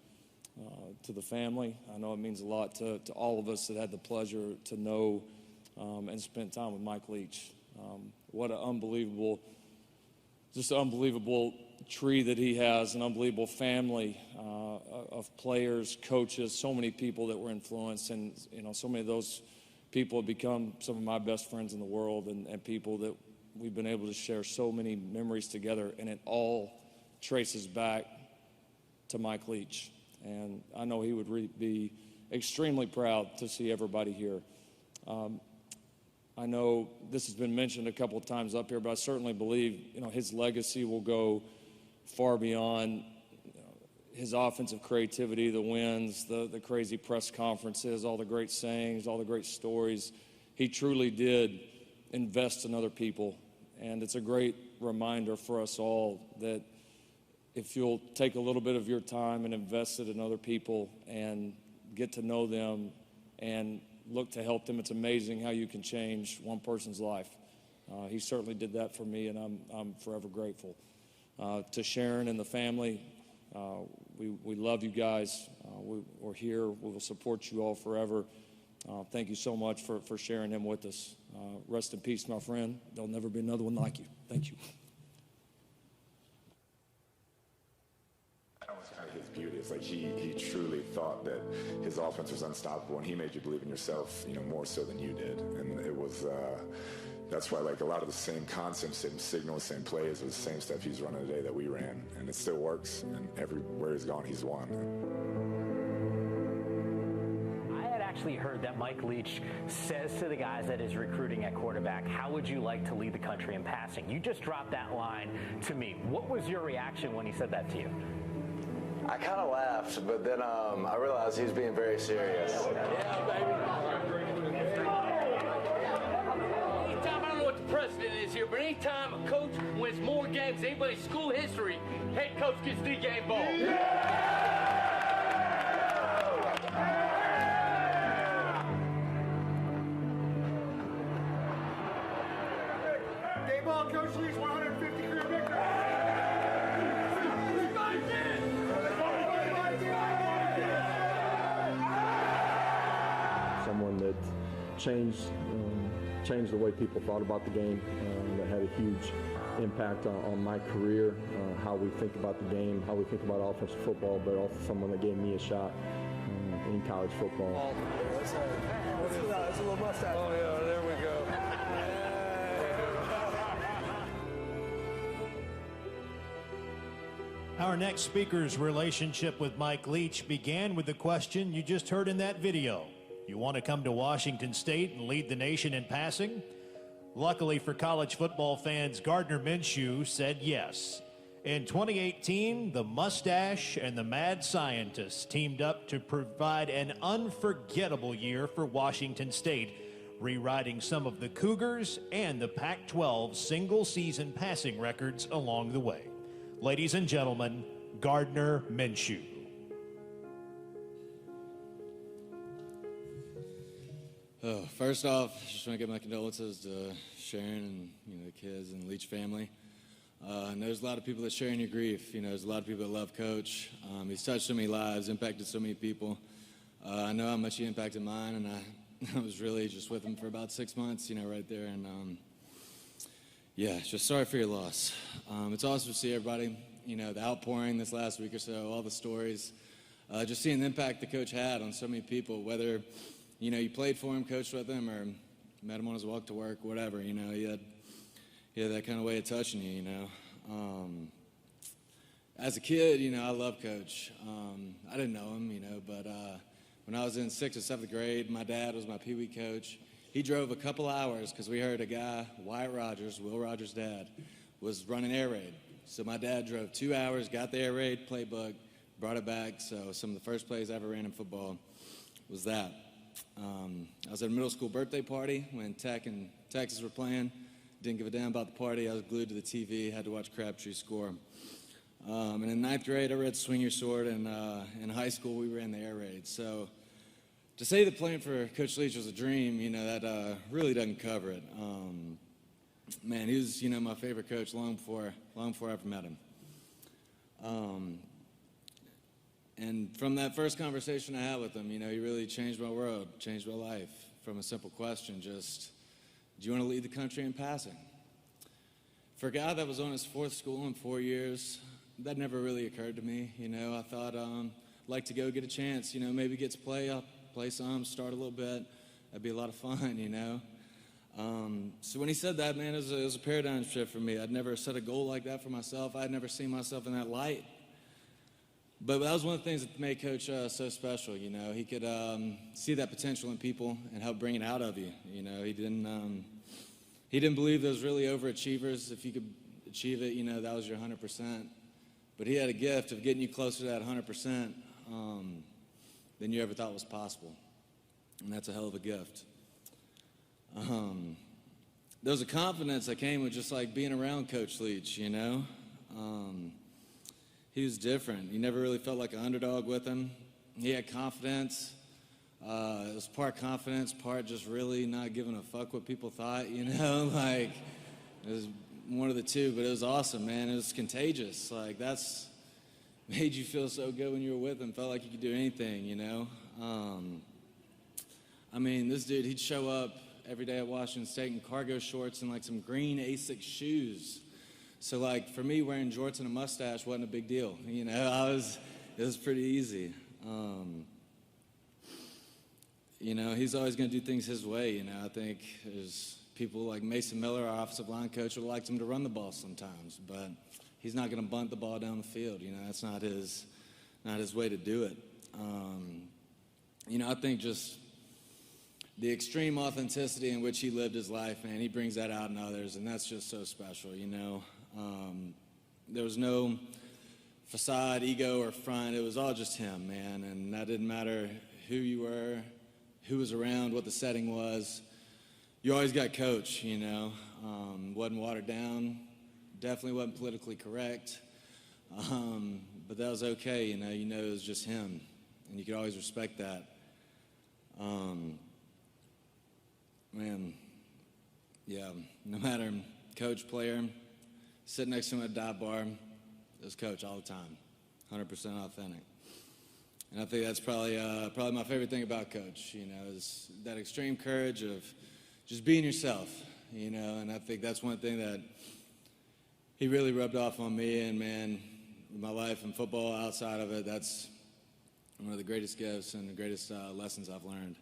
the family. I know it means a lot to all of us that had the pleasure to know and spend time with Mike Leach. What an unbelievable tree that he has, an unbelievable family of players, coaches, so many people that were influenced, and so many of those people have become some of my best friends in the world, and people that we've been able to share so many memories together, and it all traces back to Mike Leach. And I know he would be extremely proud to see everybody here. I know this has been mentioned a couple of times up here, but I certainly believe his legacy will go far beyond his offensive creativity, the wins, the crazy press conferences, all the great sayings, all the great stories. He truly did invest in other people, and it's a great reminder for us all that if you'll take a little bit of your time and invest it in other people and get to know them and look to help them, it's amazing how you can change one person's life. He certainly did that for me, and I'm forever grateful. To Sharon and the family, we love you guys. We're here. We will support you all forever. Thank you so much for sharing him with us. Rest in peace, my friend. There'll never be another one like you. Thank you. beauty. It's like he truly thought that his offense was unstoppable, and he made you believe in yourself, more so than you did. And it was, that's why like a lot of the same concepts, same signals, same plays, was the same stuff he's running today that we ran. And it still works, and everywhere he's gone, he's won. Actually heard that Mike Leach says to the guys that is recruiting at quarterback, how would you like to lead the country in passing? You just dropped that line to me. What was your reaction when he said that to you? I kind of laughed, but then I realized he was being very serious. Yeah, baby. Anytime, I don't know what the precedent is here, but anytime a coach wins more games than anybody's school history, head coach gets the game ball. Coach Leach 150 career victories. Someone that changed the way people thought about the game, that had a huge impact on my career, how we think about the game, how we think about offensive football, but also someone that gave me a shot in college football. That's a little mustache. Oh, yeah, there we go. Our next speaker's relationship with Mike Leach began with the question you just heard in that video. You want to come to Washington State and lead the nation in passing? Luckily for college football fans, Gardner Minshew said yes. In 2018, the mustache and the mad scientist teamed up to provide an unforgettable year for Washington State, rewriting some of the Cougars and the Pac-12 single-season passing records along the way. Ladies and gentlemen, Gardner Minshew. First off, I just want to give my condolences to Sharon and the kids and the Leach family. And there's a lot of people that share in your grief. There's a lot of people that love Coach. He's touched so many lives, impacted so many people. I know how much he impacted mine, and I was really just with him for about 6 months, right there. And yeah, just sorry for your loss. It's awesome to see everybody, the outpouring this last week or so, all the stories, just seeing the impact the coach had on so many people, whether, you played for him, coached with him, or met him on his walk to work, whatever, he had that kind of way of touching you, As a kid, I loved Coach. I didn't know him, but when I was in 6th or 7th grade, my dad was my Pee Wee coach. He drove a couple hours because we heard a guy, Wyatt Rogers, Will Rogers' dad, was running air raid. So my dad drove 2 hours, got the air raid playbook, brought it back. So some of the first plays I ever ran in football was that. I was at a middle school birthday party when Tech and Texas were playing. Didn't give a damn about the party. I was glued to the TV, had to watch Crabtree score. And in 9th grade, I read Swing Your Sword, and in high school, we ran the air raid. So to say that playing for Coach Leach was a dream, that really doesn't cover it. Man, he was, my favorite coach long before I ever met him. And from that first conversation I had with him, he really changed my world, changed my life from a simple question, just, do you want to lead the country in passing? For a guy that was on his 4th school in 4 years, that never really occurred to me. I thought I'd like to go get a chance, maybe get to play some, start a little bit. That'd be a lot of fun, So when he said that, man, it was a paradigm shift for me. I'd never set a goal like that for myself. I'd never seen myself in that light. But that was one of the things that made Coach so special, He could see that potential in people and help bring it out of you, He didn't believe those really overachievers. If you could achieve it, that was your 100%. But he had a gift of getting you closer to that 100% than you ever thought was possible. And that's a hell of a gift. There was a confidence that came with just like being around Coach Leach, He was different. You never really felt like an underdog with him. He had confidence. It was part confidence, part just really not giving a fuck what people thought, Like, it was one of the two, but it was awesome, man. It was contagious. Like, that's made you feel so good when you were with him. Felt like you could do anything, This dude, he'd show up every day at Washington State in cargo shorts and, like, some green Asics shoes. So, like, for me, wearing jorts and a mustache wasn't a big deal. It was pretty easy. You know, he's always going to do things his way. You know, I think there's people like Mason Miller, our offensive line coach, would like him to run the ball sometimes, but he's not going to bunt the ball down the field. You know, that's not his way to do it. You know, I think just the extreme authenticity in which he lived his life, man, he brings that out in others, and that's just so special, you know. There was no facade, ego, or front. It was all just him, man, and that didn't matter who you were, who was around, what the setting was. You always got coach, you know. Wasn't watered down, definitely wasn't politically correct, but that was okay, you know it was just him, and you could always respect that. Man, yeah, no matter coach, player, sit next to him at a dive bar, it was coach all the time, 100% authentic. And I think that's probably my favorite thing about coach, you know, is that extreme courage of just being yourself, you know, and I think that's one thing that he really rubbed off on me, and man, my life and football outside of it, that's one of the greatest gifts and the greatest lessons I've learned.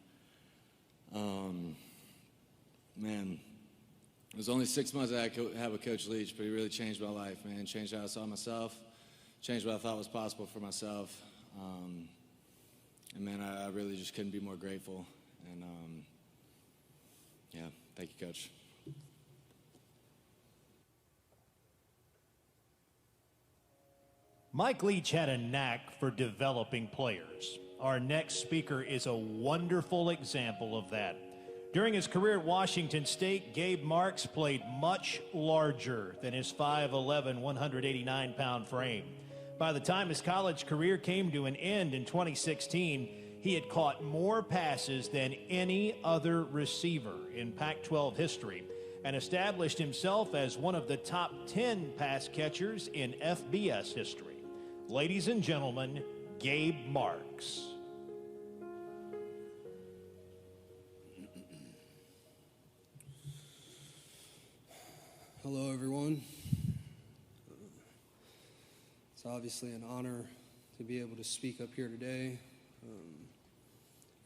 Man, it was only 6 months I had with Coach Leach, but he really changed my life, man. Changed how I saw myself, changed what I thought was possible for myself. And man, I really just couldn't be more grateful. And yeah, thank you, Coach. Mike Leach had a knack for developing players. Our next speaker is a wonderful example of that. During his career at Washington State, Gabe Marks played much larger than his 5'11", 189-pound frame. By the time his college career came to an end in 2016, he had caught more passes than any other receiver in Pac-12 history and established himself as one of the top 10 pass catchers in FBS history. Ladies and gentlemen, Gabe Marks. Hello, everyone. It's obviously an honor to be able to speak up here today.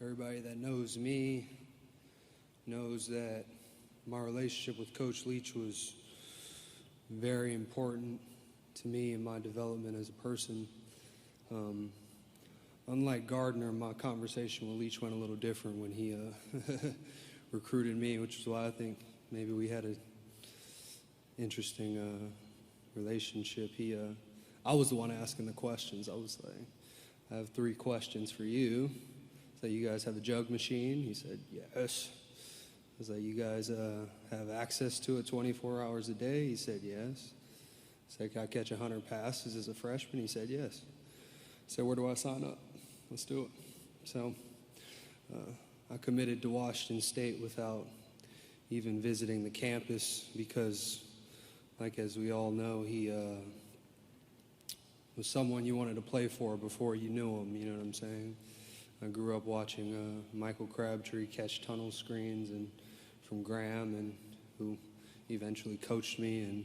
Everybody that knows me knows that my relationship with Coach Leach was very important to me in my development as a person. Unlike Gardner, my conversation with Leach went a little different when he recruited me, which is why I think maybe we had an interesting relationship. I was the one asking the questions. I was like, I have 3 questions for you. So you guys have a jug machine? He said, yes. I was like, you guys have access to it 24 hours a day? He said, yes. I said, can I catch 100 passes as a freshman? He said, yes. I said, where do I sign up? Let's do it. So I committed to Washington State without even visiting the campus because, like as we all know, he was someone you wanted to play for before you knew him, you know what I'm saying? I grew up watching Michael Crabtree catch tunnel screens and from Graham, and who eventually coached me, and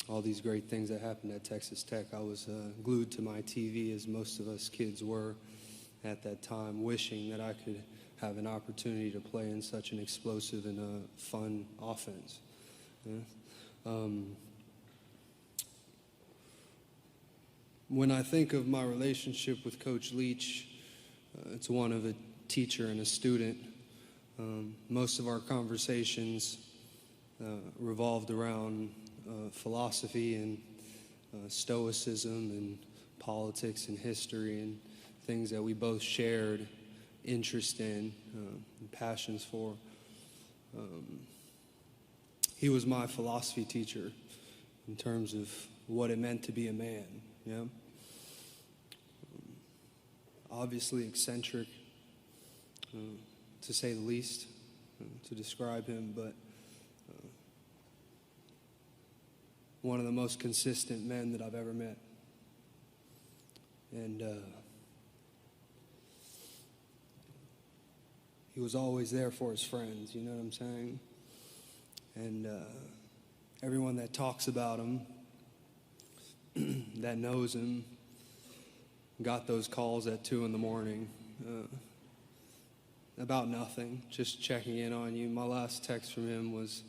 all these great things that happened at Texas Tech. I was glued to my TV, as most of us kids were at that time, wishing that I could have an opportunity to play in such an explosive and fun offense. Yeah. When I think of my relationship with Coach Leach, it's one of a teacher and a student. Most of our conversations revolved around philosophy and stoicism and politics and history and things that we both shared interest in and passions for. He was my philosophy teacher in terms of what it meant to be a man. Yeah. Obviously eccentric, to say the least, to describe him, but one of the most consistent men that I've ever met. And he was always there for his friends, you know what I'm saying? And everyone that talks about him, that knows him, got those calls at 2 in the morning about nothing, just checking in on you. My last text from him was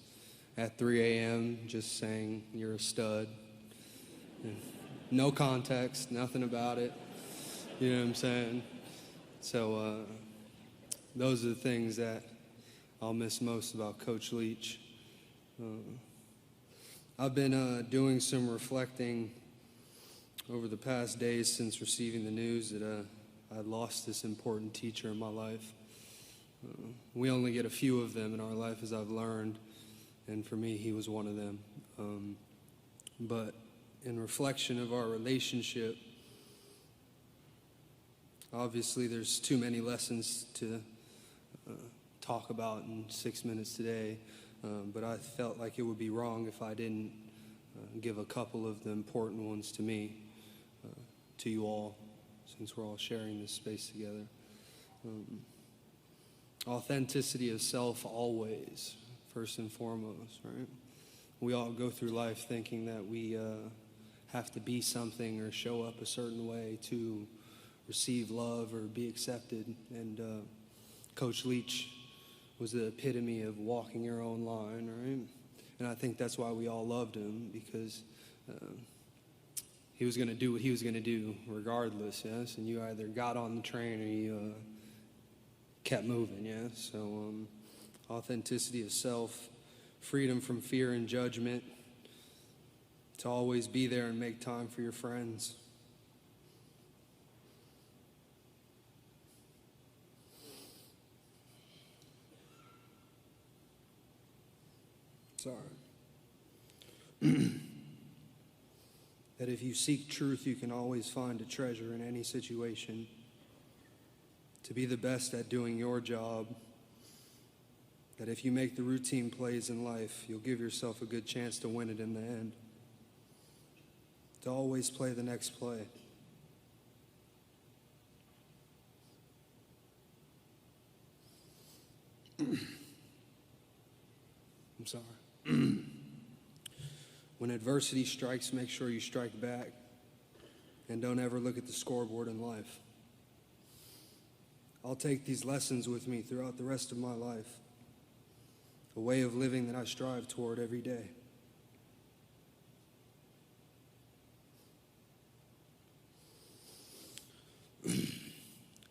at 3 a.m. just saying, "You're a stud." And no context, nothing about it. You know what I'm saying? So those are the things that I'll miss most about Coach Leach. I've been doing some reflecting over the past days since receiving the news that I'd lost this important teacher in my life. We only get a few of them in our life, as I've learned, and for me, he was one of them. But in reflection of our relationship, obviously there's too many lessons to talk about in 6 minutes today, but I felt like it would be wrong if I didn't give a couple of the important ones to me, to you all, since we're all sharing this space together. Authenticity of self always, first and foremost, right? We all go through life thinking that we have to be something or show up a certain way to receive love or be accepted. And Coach Leach was the epitome of walking your own line, right? And I think that's why we all loved him, because he was going to do what he was going to do regardless, yes? And you either got on the train or you kept moving, yeah? So authenticity of self, freedom from fear and judgment, to always be there and make time for your friends. Sorry. That if you seek truth, you can always find a treasure in any situation. To be the best at doing your job. That if you make the routine plays in life, you'll give yourself a good chance to win it in the end. To always play the next play. I'm sorry. When adversity strikes, make sure you strike back. And don't ever look at the scoreboard in life. I'll take these lessons with me throughout the rest of my life. A way of living that I strive toward every day.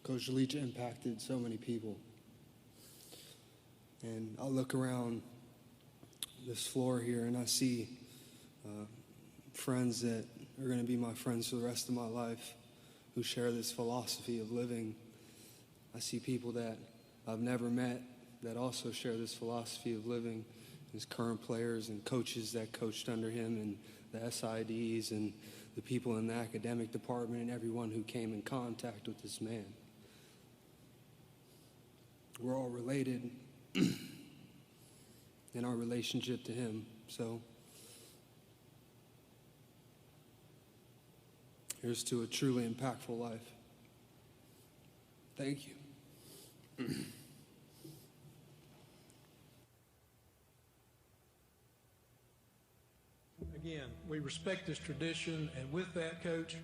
Coach Leach impacted so many people. And I look around this floor here and I see friends that are going to be my friends for the rest of my life who share this philosophy of living. I see people that I've never met that also share this philosophy of living. His current players and coaches that coached under him, and the SIDs and the people in the academic department and everyone who came in contact with this man. We're all related in our relationship to him. So here's to a truly impactful life. Thank you. Again, we respect this tradition, and with that, Coach,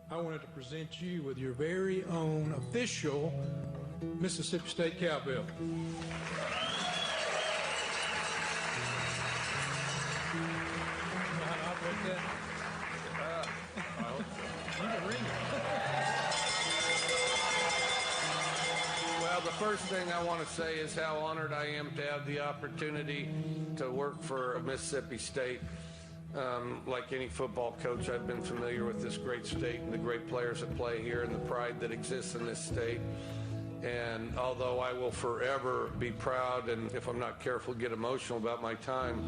I wanted to present you with your very own official Mississippi State cowbell. Well, the first thing I want to say is how honored I am to have the opportunity to work for Mississippi State. Like any football coach, I've been familiar with this great state and the great players that play here and the pride that exists in this state. And although I will forever be proud, and if I'm not careful, get emotional about my time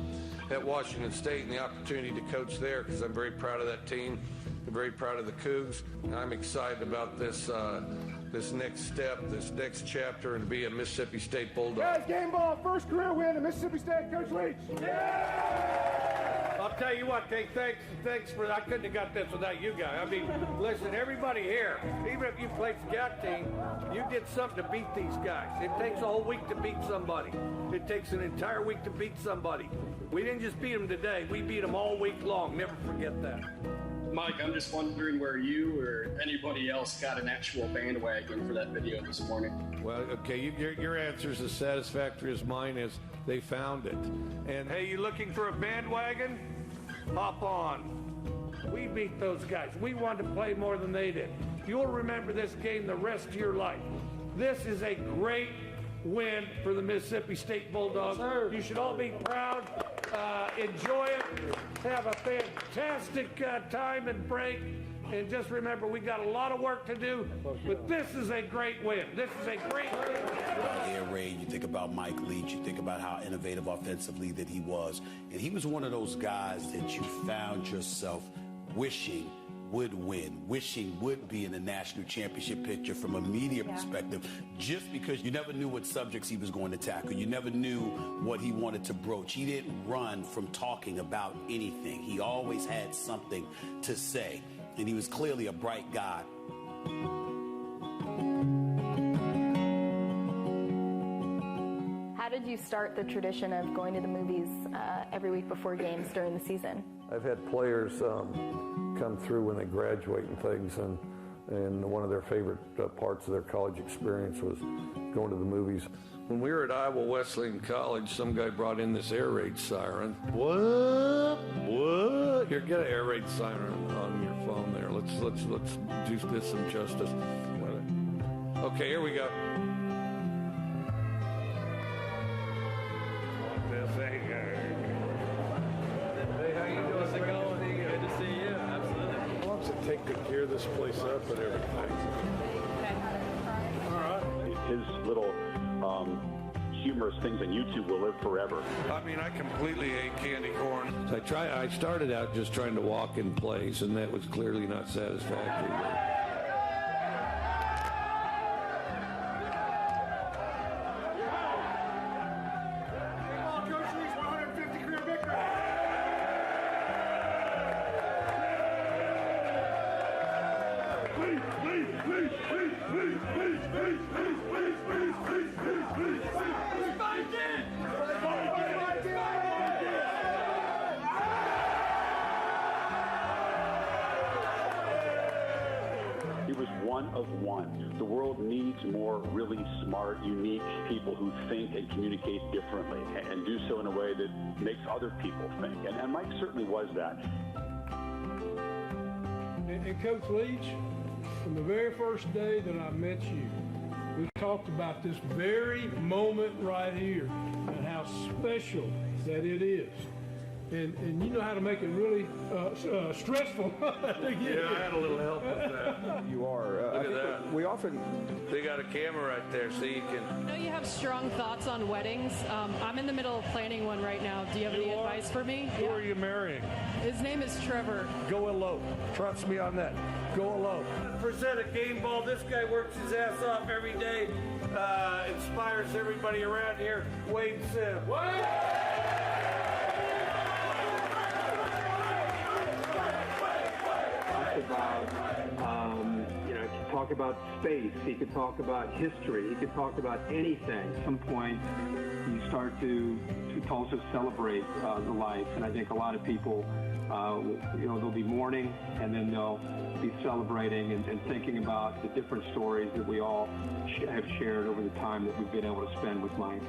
at Washington State and the opportunity to coach there, because I'm very proud of that team. I'm very proud of the Cougs. I'm excited about this this next step, this next chapter, and be a Mississippi State Bulldog. Guys, game ball, first career win in Mississippi State, Coach Leach. Yeah! I'll tell you what, thanks for, I couldn't have got this without you guys. I mean, listen, everybody here, even if you played scout team, you did something to beat these guys. It takes a whole week to beat somebody. It takes an entire week to beat somebody. We didn't just beat them today, we beat them all week long. Never forget that. Mike, I'm just wondering where you or anybody else got an actual bandwagon for that video this morning. Well, okay, your answer is as satisfactory as mine is. They found it. And hey, you looking for a bandwagon? Hop on. We beat those guys. We wanted to play more than they did. You'll remember this game the rest of your life. This is a great win for the Mississippi State Bulldogs. You should all be proud. Enjoy it. Have a fantastic time and break. And just remember, we got a lot of work to do, but this is a great win. This is a great win. Air raid, you think about Mike Leach, you think about how innovative offensively that he was. And he was one of those guys that you found yourself wishing would win, wishing would be in the national championship picture from a media perspective, just because you never knew what subjects he was going to tackle. You never knew what he wanted to broach. He didn't run from talking about anything. He always had something to say, and he was clearly a bright guy. How did you start the tradition of going to the movies every week before games during the season? I've had players come through when they graduate and things, and one of their favorite parts of their college experience was going to the movies. When we were at Iowa Wesleyan College, some guy brought in this air raid siren. What? Here, get an air raid siren on your phone there. Let's do this some justice. Okay, here we go. Hey, how you doing? How's it going? Good to see you. Absolutely. Why don't you take good care of this place up and everything? All right. His little humorous things on YouTube will live forever. I mean, I completely hate candy corn. I started out just trying to walk in place, and that was clearly not satisfactory. He was one of one. The world needs more really smart, unique people who think and communicate differently and do so in a way that makes other people think. And Mike certainly was that. And Coach Leach, from the very first day that I met you, we talked about this very moment right here and how special that it is. And you know how to make it really stressful. Yeah, I had a little help with that. You are. Look at that. We often... They got a camera right there, so you can... I know you have strong thoughts on weddings. I'm in the middle of planning one right now. Do you have any advice for me? Who are you marrying? His name is Trevor. Go elope. Trust me on that. Go elope. Present a game ball. This guy works his ass off every day. Inspires everybody around here. Wade Sims. About, he could talk about space, he could talk about history, he could talk about anything. At some point, you start to also celebrate the life, and I think a lot of people, they'll be mourning, and then they'll be celebrating and thinking about the different stories that we all have shared over the time that we've been able to spend with Mike.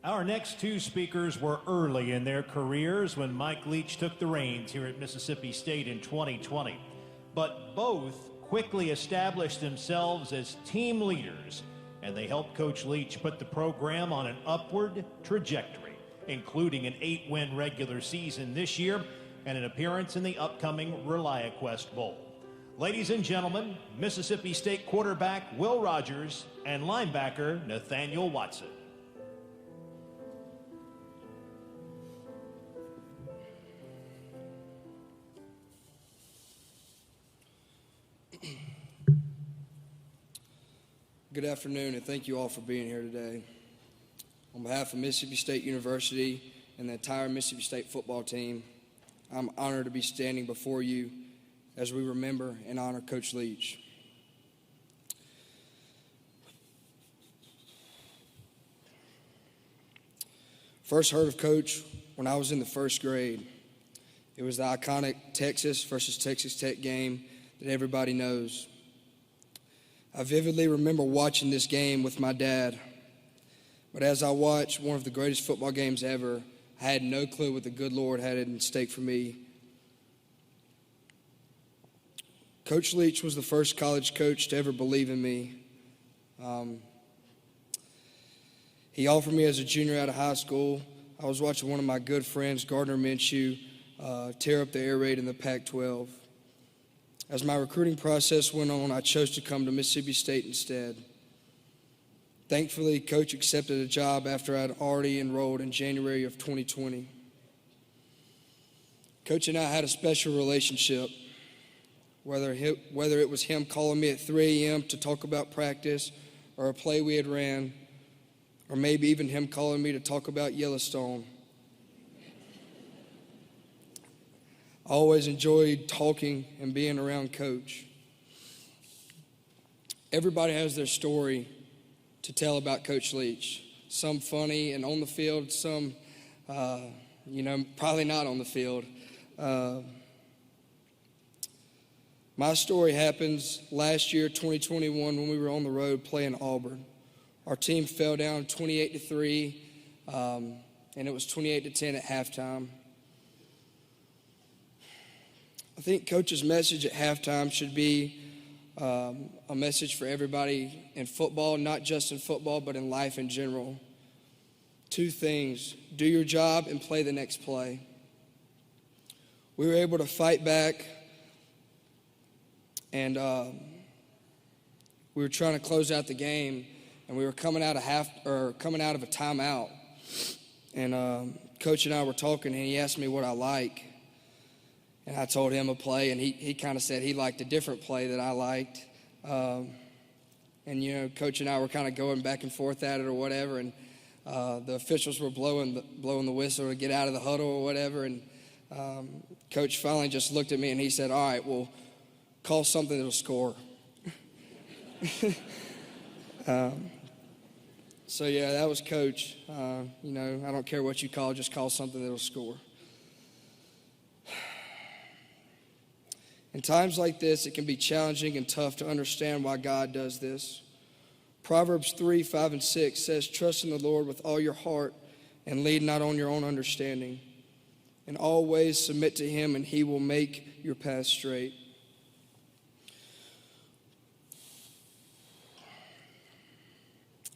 Our next two speakers were early in their careers when Mike Leach took the reins here at Mississippi State in 2020. But both quickly established themselves as team leaders, and they helped Coach Leach put the program on an upward trajectory, including an 8-win regular season this year and an appearance in the upcoming ReliaQuest Bowl. Ladies and gentlemen, Mississippi State quarterback Will Rogers and linebacker Nathaniel Watson. Good afternoon, and thank you all for being here today. On behalf of Mississippi State University and the entire Mississippi State football team, I'm honored to be standing before you as we remember and honor Coach Leach. First heard of Coach when I was in the first grade. It was the iconic Texas versus Texas Tech game that everybody knows. I vividly remember watching this game with my dad. But as I watched one of the greatest football games ever, I had no clue what the good Lord had at stake for me. Coach Leach was the first college coach to ever believe in me. He offered me as a junior out of high school. I was watching one of my good friends, Gardner Minshew, tear up the air raid in the Pac-12. As my recruiting process went on, I chose to come to Mississippi State instead. Thankfully, Coach accepted a job after I'd already enrolled in January of 2020. Coach and I had a special relationship, whether it was him calling me at 3 a.m. to talk about practice or a play we had ran, or maybe even him calling me to talk about Yellowstone. I always enjoyed talking and being around Coach. Everybody has their story to tell about Coach Leach. Some funny and on the field, some, probably not on the field. My story happens last year, 2021, when we were on the road playing Auburn. Our team fell down 28-3, and it was 28-10 at halftime. I think Coach's message at halftime should be a message for everybody in football, not just in football, but in life in general. 2 things: do your job and play the next play. We were able to fight back, and we were trying to close out the game, and we were coming out of a timeout. And Coach and I were talking, and he asked me what I like. And I told him a play, and he kind of said he liked a different play that I liked. And, Coach and I were kind of going back and forth at it or whatever, and the officials were blowing the whistle to get out of the huddle or whatever. And Coach finally just looked at me, and he said, "All right, well, call something that'll score." So, yeah, that was Coach. I don't care what you call, just call something that'll score. In times like this, it can be challenging and tough to understand why God does this. Proverbs 3:5-6 says, "Trust in the Lord with all your heart and lean not on your own understanding. In all ways submit to him, and he will make your path straight."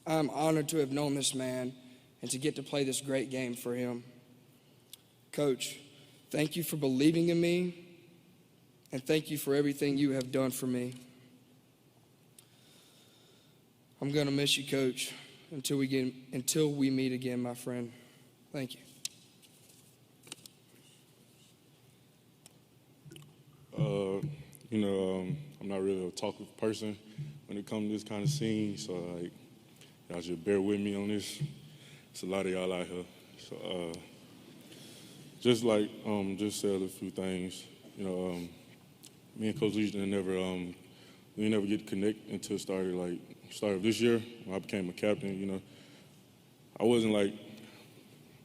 I'm honored to have known this man and to get to play this great game for him. Coach, thank you for believing in me, and thank you for everything you have done for me. I'm going to miss you, Coach, until we meet again, my friend. Thank you. I'm not really a talkative person when it comes to this kind of scene, so y'all should bear with me on this. It's a lot of y'all out here. So just said a few things. Me and Coach Leach we never get to connect until start of this year when I became a captain. I wasn't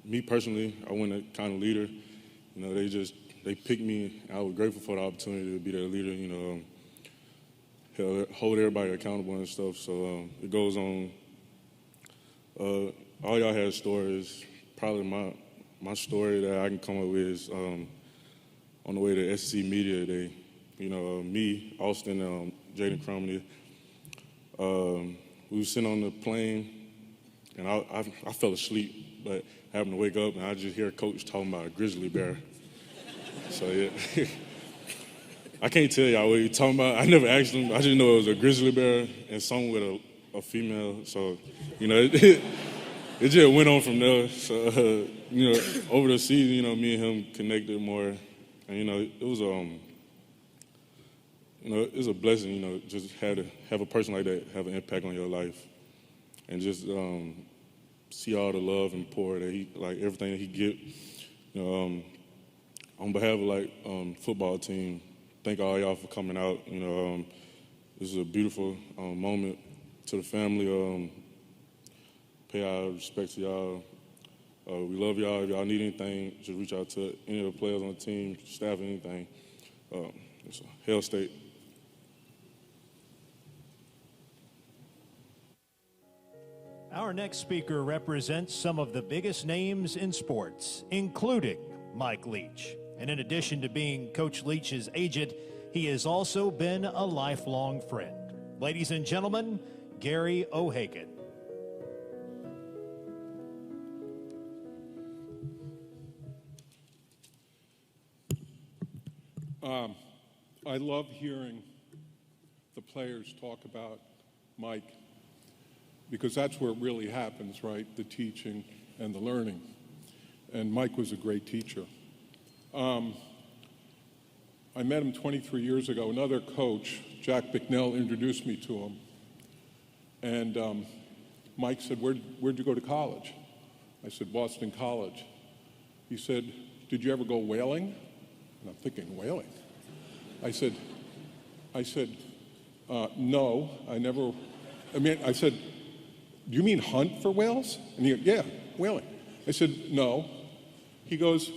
me personally. I wasn't that kind of leader. They picked me. I was grateful for the opportunity to be that leader. Hold everybody accountable and stuff. So it goes on. All y'all had stories. Probably my story that I can come up with is on the way to SEC Media Day. Me, Austin, Jaden Crumley, we were sitting on the plane, and I fell asleep, but happened to wake up, and I just hear Coach talking about a grizzly bear. So, yeah. I can't tell y'all what he's talking about. I never asked him. I just know it was a grizzly bear and something with a female. So, it just went on from there. So, over the season, me and him connected more. And, it was it's a blessing, just have a person like that have an impact on your life, and just see all the love and pour that he, everything that he get. On behalf of football team, thank all y'all for coming out. This is a beautiful moment to the family. Pay our respect to y'all. We love y'all. If y'all need anything, just reach out to any of the players on the team, staff, anything. It's Hail State. Our next speaker represents some of the biggest names in sports, including Mike Leach. And in addition to being Coach Leach's agent, he has also been a lifelong friend. Ladies and gentlemen, Gary O'Hagan. I love hearing the players talk about Mike, because that's where it really happens, right? The teaching and the learning. And Mike was a great teacher. I met him 23 years ago. Another coach, Jack Bicknell, introduced me to him. And Mike said, where'd you go to college? I said, Boston College. He said, did you ever go whaling? And I'm thinking, whaling? I said, no, I never. I said, do you mean hunt for whales? And he goes, yeah, whaling. I said, no. He goes,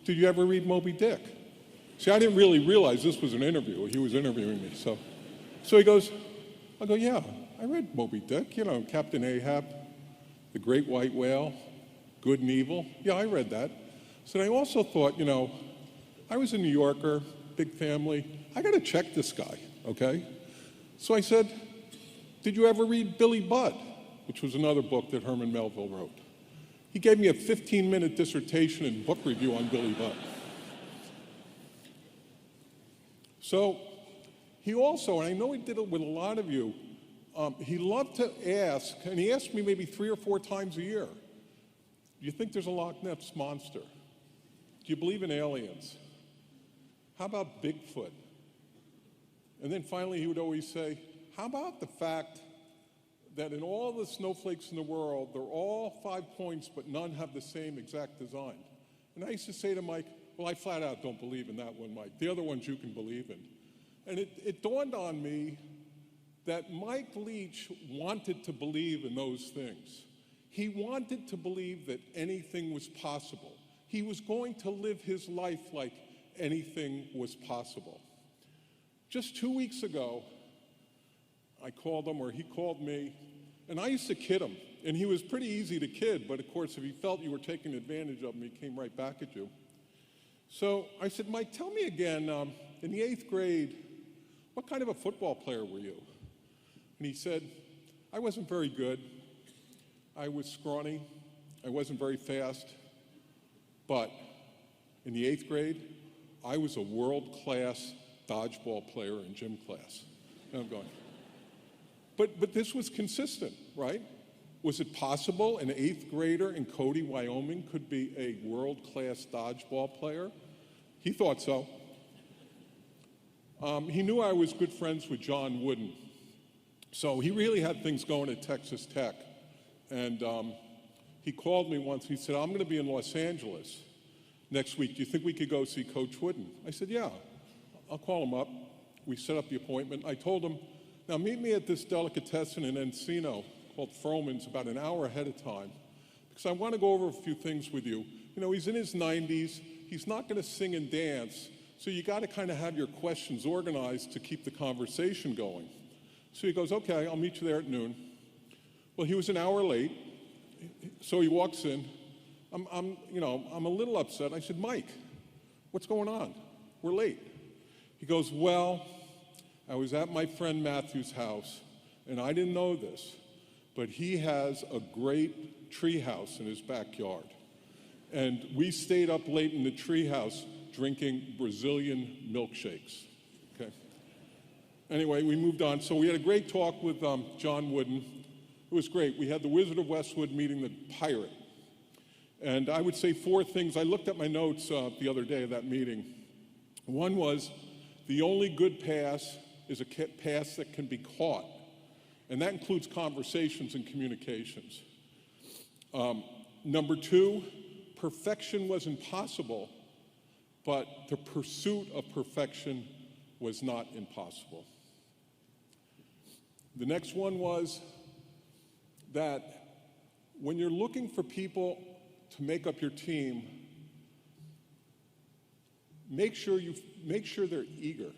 did you ever read Moby Dick? See, I didn't really realize this was an interview. He was interviewing me. So he goes, I go, yeah, I read Moby Dick, you know, Captain Ahab, the great white whale, good and evil. Yeah, I read that. So I also thought, you know, I was a New Yorker, big family. I got to check this guy, okay? So I said, did you ever read Billy Budd, which was another book that Herman Melville wrote? He gave me a 15-minute dissertation and book review on Billy Budd. So he also, and I know he did it with a lot of you, he loved to ask, and he asked me maybe 3 or 4 times a year, do you think there's a Loch Ness monster? Do you believe in aliens? How about Bigfoot? And then finally he would always say, how about the fact that in all the snowflakes in the world, they're all 5 points, but none have the same exact design? And I used to say to Mike, well, I flat out don't believe in that one, Mike. The other ones you can believe in. And it dawned on me that Mike Leach wanted to believe in those things. He wanted to believe that anything was possible. He was going to live his life like anything was possible. Just 2 weeks ago, I called him, or he called me, and I used to kid him. And he was pretty easy to kid, but of course, if he felt you were taking advantage of him, he came right back at you. So I said, Mike, tell me again, in the 8th grade, what kind of a football player were you? And he said, I wasn't very good. I was scrawny. I wasn't very fast. But in the 8th grade, I was a world-class dodgeball player in gym class. And I'm going, but this was consistent, right? Was it possible an 8th grader in Cody, Wyoming could be a world-class dodgeball player? He thought so. He knew I was good friends with John Wooden. So he really had things going at Texas Tech. And he called me once. He said, I'm going to be in Los Angeles next week. Do you think we could go see Coach Wooden? I said, yeah, I'll call him up. We set up the appointment. I told him, now meet me at this delicatessen in Encino called Froman's about an hour ahead of time, because I want to go over a few things with you. You know, he's in his 90s. He's not going to sing and dance, so you got to kind of have your questions organized to keep the conversation going. So he goes, okay, I'll meet you there at noon. Well, he was an hour late, so he walks in. I'm a little upset. I said, Mike, what's going on? We're late. He goes, well, I was at my friend Matthew's house, and I didn't know this, but he has a great tree house in his backyard. And we stayed up late in the tree house drinking Brazilian milkshakes. Okay. Anyway, we moved on. So we had a great talk with John Wooden. It was great. We had the Wizard of Westwood meeting the pirate. And I would say 4 things. I looked at my notes the other day of that meeting. One was, the only good pass is a pass that can be caught. And that includes conversations and communications. Number 2, perfection was impossible, but the pursuit of perfection was not impossible. The next one was that when you're looking for people to make up your team, make sure they're eager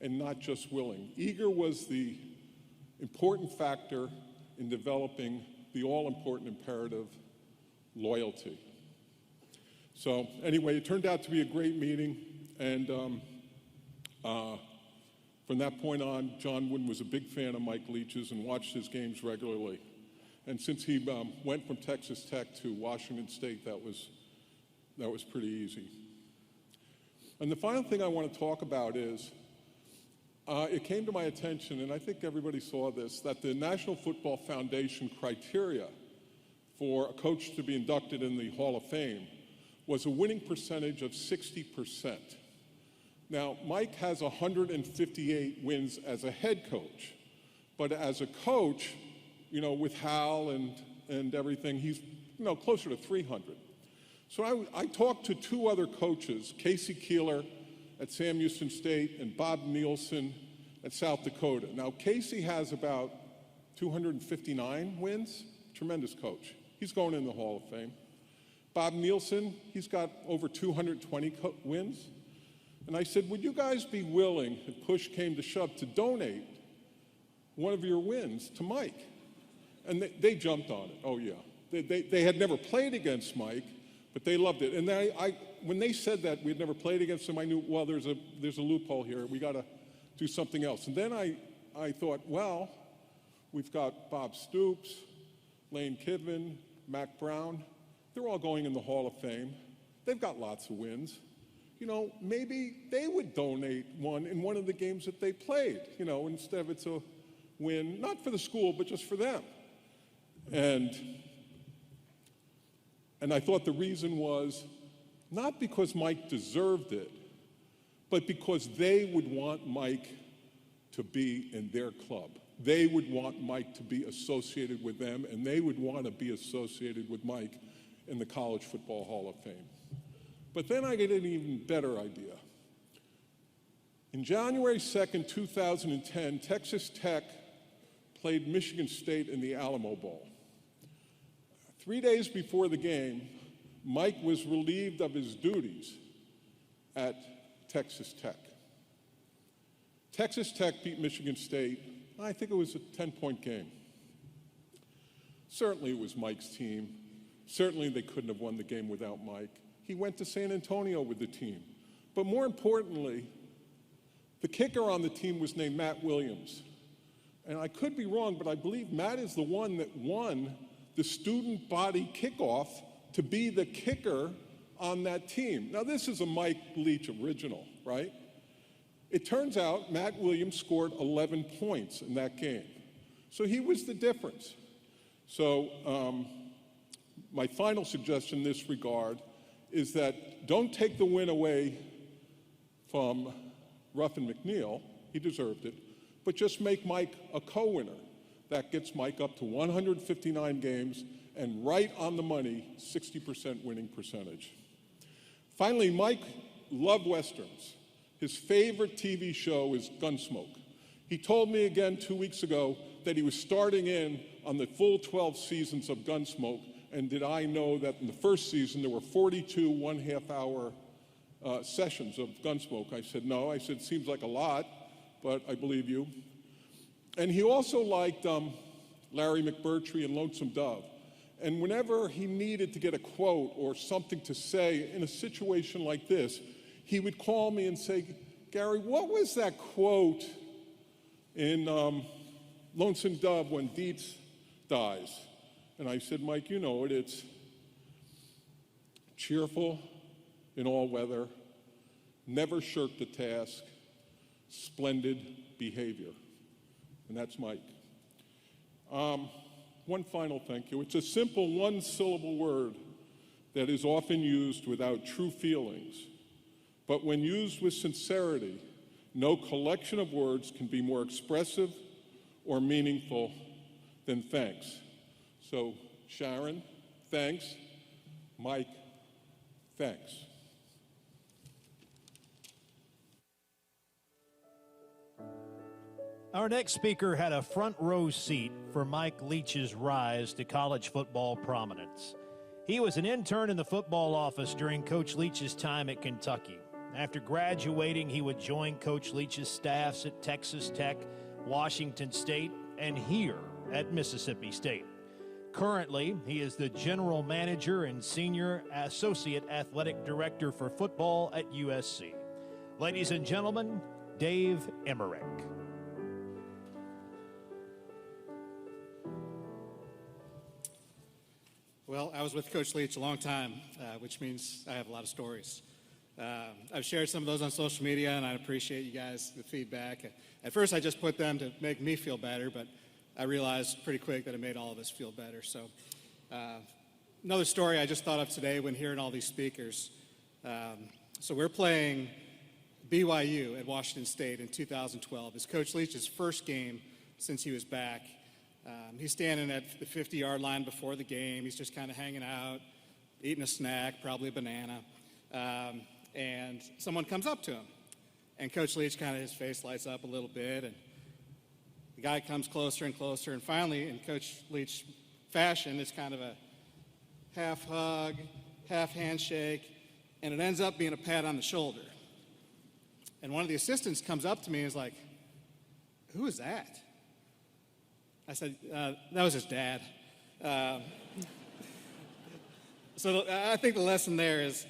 and not just willing. Eager was the important factor in developing the all-important imperative, loyalty. So anyway, it turned out to be a great meeting, and from that point on, John Wooden was a big fan of Mike Leach's and watched his games regularly. And since he went from Texas Tech to Washington State, that was pretty easy. And the final thing I want to talk about is, it came to my attention, and I think everybody saw this, that the National Football Foundation criteria for a coach to be inducted in the Hall of Fame was a winning percentage of 60%. Now, Mike has 158 wins as a head coach, but as a coach, you know, with Hal and everything, he's, you know, closer to 300. So I talked to two other coaches, Casey Keeler at Sam Houston State and Bob Nielsen at South Dakota. Now, Casey has about 259 wins, tremendous coach. He's going in the Hall of Fame. Bob Nielsen, he's got over 220 wins. And I said, would you guys be willing, if push came to shove, to donate one of your wins to Mike? And they jumped on it. Oh, yeah. They had never played against Mike, but they loved it. And when they said that we had never played against him, I knew, well, there's a loophole here. We got to do something else. And then I thought, well, we've got Bob Stoops, Lane Kiffin, Mac Brown. They're all going in the Hall of Fame. They've got lots of wins. You know, maybe they would donate one in one of the games that they played, you know, instead of it's a win, not for the school, but just for them. And I thought the reason was not because Mike deserved it, but because they would want Mike to be in their club. They would want Mike to be associated with them, and they would want to be associated with Mike in the College Football Hall of Fame. But then I get an even better idea. In January 2nd, 2010, Texas Tech played Michigan State in the Alamo Bowl. 3 days before the game, Mike was relieved of his duties at Texas Tech. Texas Tech beat Michigan State. I think it was a 10-point game. Certainly it was Mike's team. Certainly they couldn't have won the game without Mike. He went to San Antonio with the team. But more importantly, the kicker on the team was named Matt Williams. And I could be wrong, but I believe Matt is the one that won the student body kickoff to be the kicker on that team. Now, this is a Mike Leach original, right? It turns out Matt Williams scored 11 points in that game. So he was the difference. So my final suggestion in this regard is that don't take the win away from Ruffin McNeil. He deserved it. But just make Mike a co-winner. That gets Mike up to 159 games and right on the money, 60% winning percentage. Finally, Mike loved Westerns. His favorite TV show is Gunsmoke. He told me again 2 weeks ago that he was starting in on the full 12 seasons of Gunsmoke, and did I know that in the first season there were 42 one-half-hour sessions of Gunsmoke? I said, no. I said, seems like a lot, but I believe you. And he also liked Larry McMurtry and Lonesome Dove. And whenever he needed to get a quote or something to say in a situation like this, he would call me and say, Gary, what was that quote in Lonesome Dove when Dietz dies? And I said, Mike, you know it. It's cheerful in all weather, never shirk the task, splendid behavior. And that's Mike. One final thank you. It's a simple one-syllable word that is often used without true feelings. But when used with sincerity, no collection of words can be more expressive or meaningful than thanks. So, Sharon, thanks. Mike, thanks. Our next speaker had a front row seat for Mike Leach's rise to college football prominence. He was an intern in the football office during Coach Leach's time at Kentucky. After graduating, he would join Coach Leach's staffs at Texas Tech, Washington State, and here at Mississippi State. Currently, he is the general manager and senior associate athletic director for football at USC. Ladies and gentlemen, Dave Emmerich. Well, I was with Coach Leach a long time, which means I have a lot of stories. I've shared some of those on social media, and I appreciate you guys, the feedback. At first, I just put them to make me feel better, but I realized pretty quick that it made all of us feel better. So another story I just thought of today when hearing all these speakers. So we're playing BYU at Washington State in 2012. It's Coach Leach's first game since he was back. He's standing at the 50-yard line before the game. He's just kind of hanging out, eating a snack, probably a banana. And someone comes up to him. And Coach Leach, kind of his face lights up a little bit, and the guy comes closer and closer, and finally, in Coach Leach fashion, it's kind of a half hug, half handshake, and it ends up being a pat on the shoulder. And one of the assistants comes up to me and is like, "Who is that?" I said, "That was his dad." So I think the lesson there is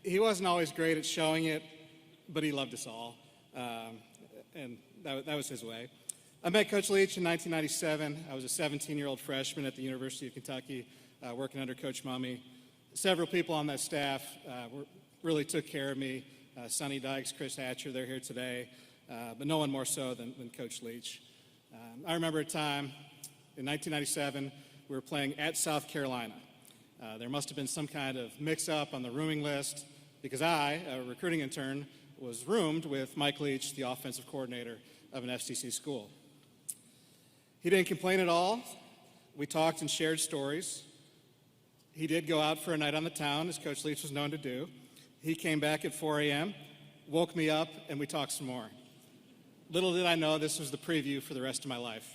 he wasn't always great at showing it, but he loved us all, and that was his way. I met Coach Leach in 1997. I was a 17-year-old freshman at the University of Kentucky, working under Coach Mummy. Several people on that staff really took care of me. Sonny Dykes, Chris Hatcher, they're here today, but no one more so than Coach Leach. I remember a time in 1997, we were playing at South Carolina. There must have been some kind of mix-up on the rooming list because I, a recruiting intern, was roomed with Mike Leach, the offensive coordinator of an FCC school. He didn't complain at all. We talked and shared stories. He did go out for a night on the town, as Coach Leach was known to do. He came back at 4 a.m., woke me up, and we talked some more. Little did I know this was the preview for the rest of my life.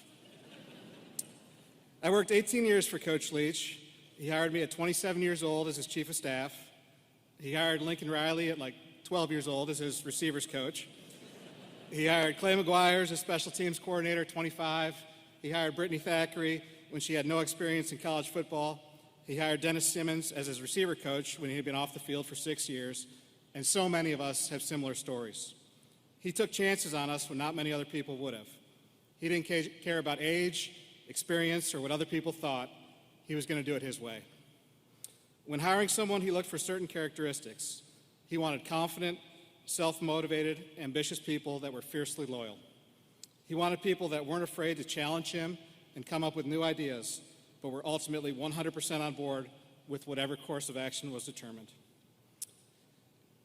I worked 18 years for Coach Leach. He hired me at 27 years old as his chief of staff. He hired Lincoln Riley at like 12 years old as his receivers coach. He hired Clay McGuire as his special teams coordinator at 25. He hired Brittany Thackeray when she had no experience in college football. He hired Dennis Simmons as his receiver coach when he had been off the field for 6 years. And so many of us have similar stories. He took chances on us when not many other people would have. He didn't care about age, experience, or what other people thought. He was going to do it his way. When hiring someone, he looked for certain characteristics. He wanted confident, self-motivated, ambitious people that were fiercely loyal. He wanted people that weren't afraid to challenge him and come up with new ideas, but were ultimately 100% on board with whatever course of action was determined.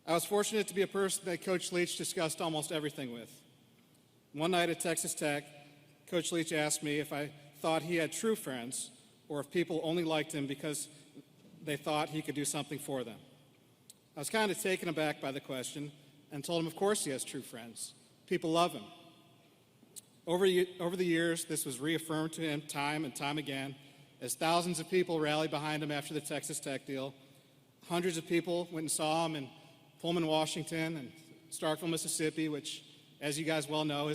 I was fortunate to be a person that Coach Leach discussed almost everything with. One night at Texas Tech, Coach Leach asked me if I thought he had true friends or if people only liked him because they thought he could do something for them. I was kind of taken aback by the question and told him, of course he has true friends. People love him. Over the years, this was reaffirmed to him time and time again as thousands of people rallied behind him after the Texas Tech deal. Hundreds of people went and saw him in Pullman, Washington, and Starkville, Mississippi, which, as you guys well know,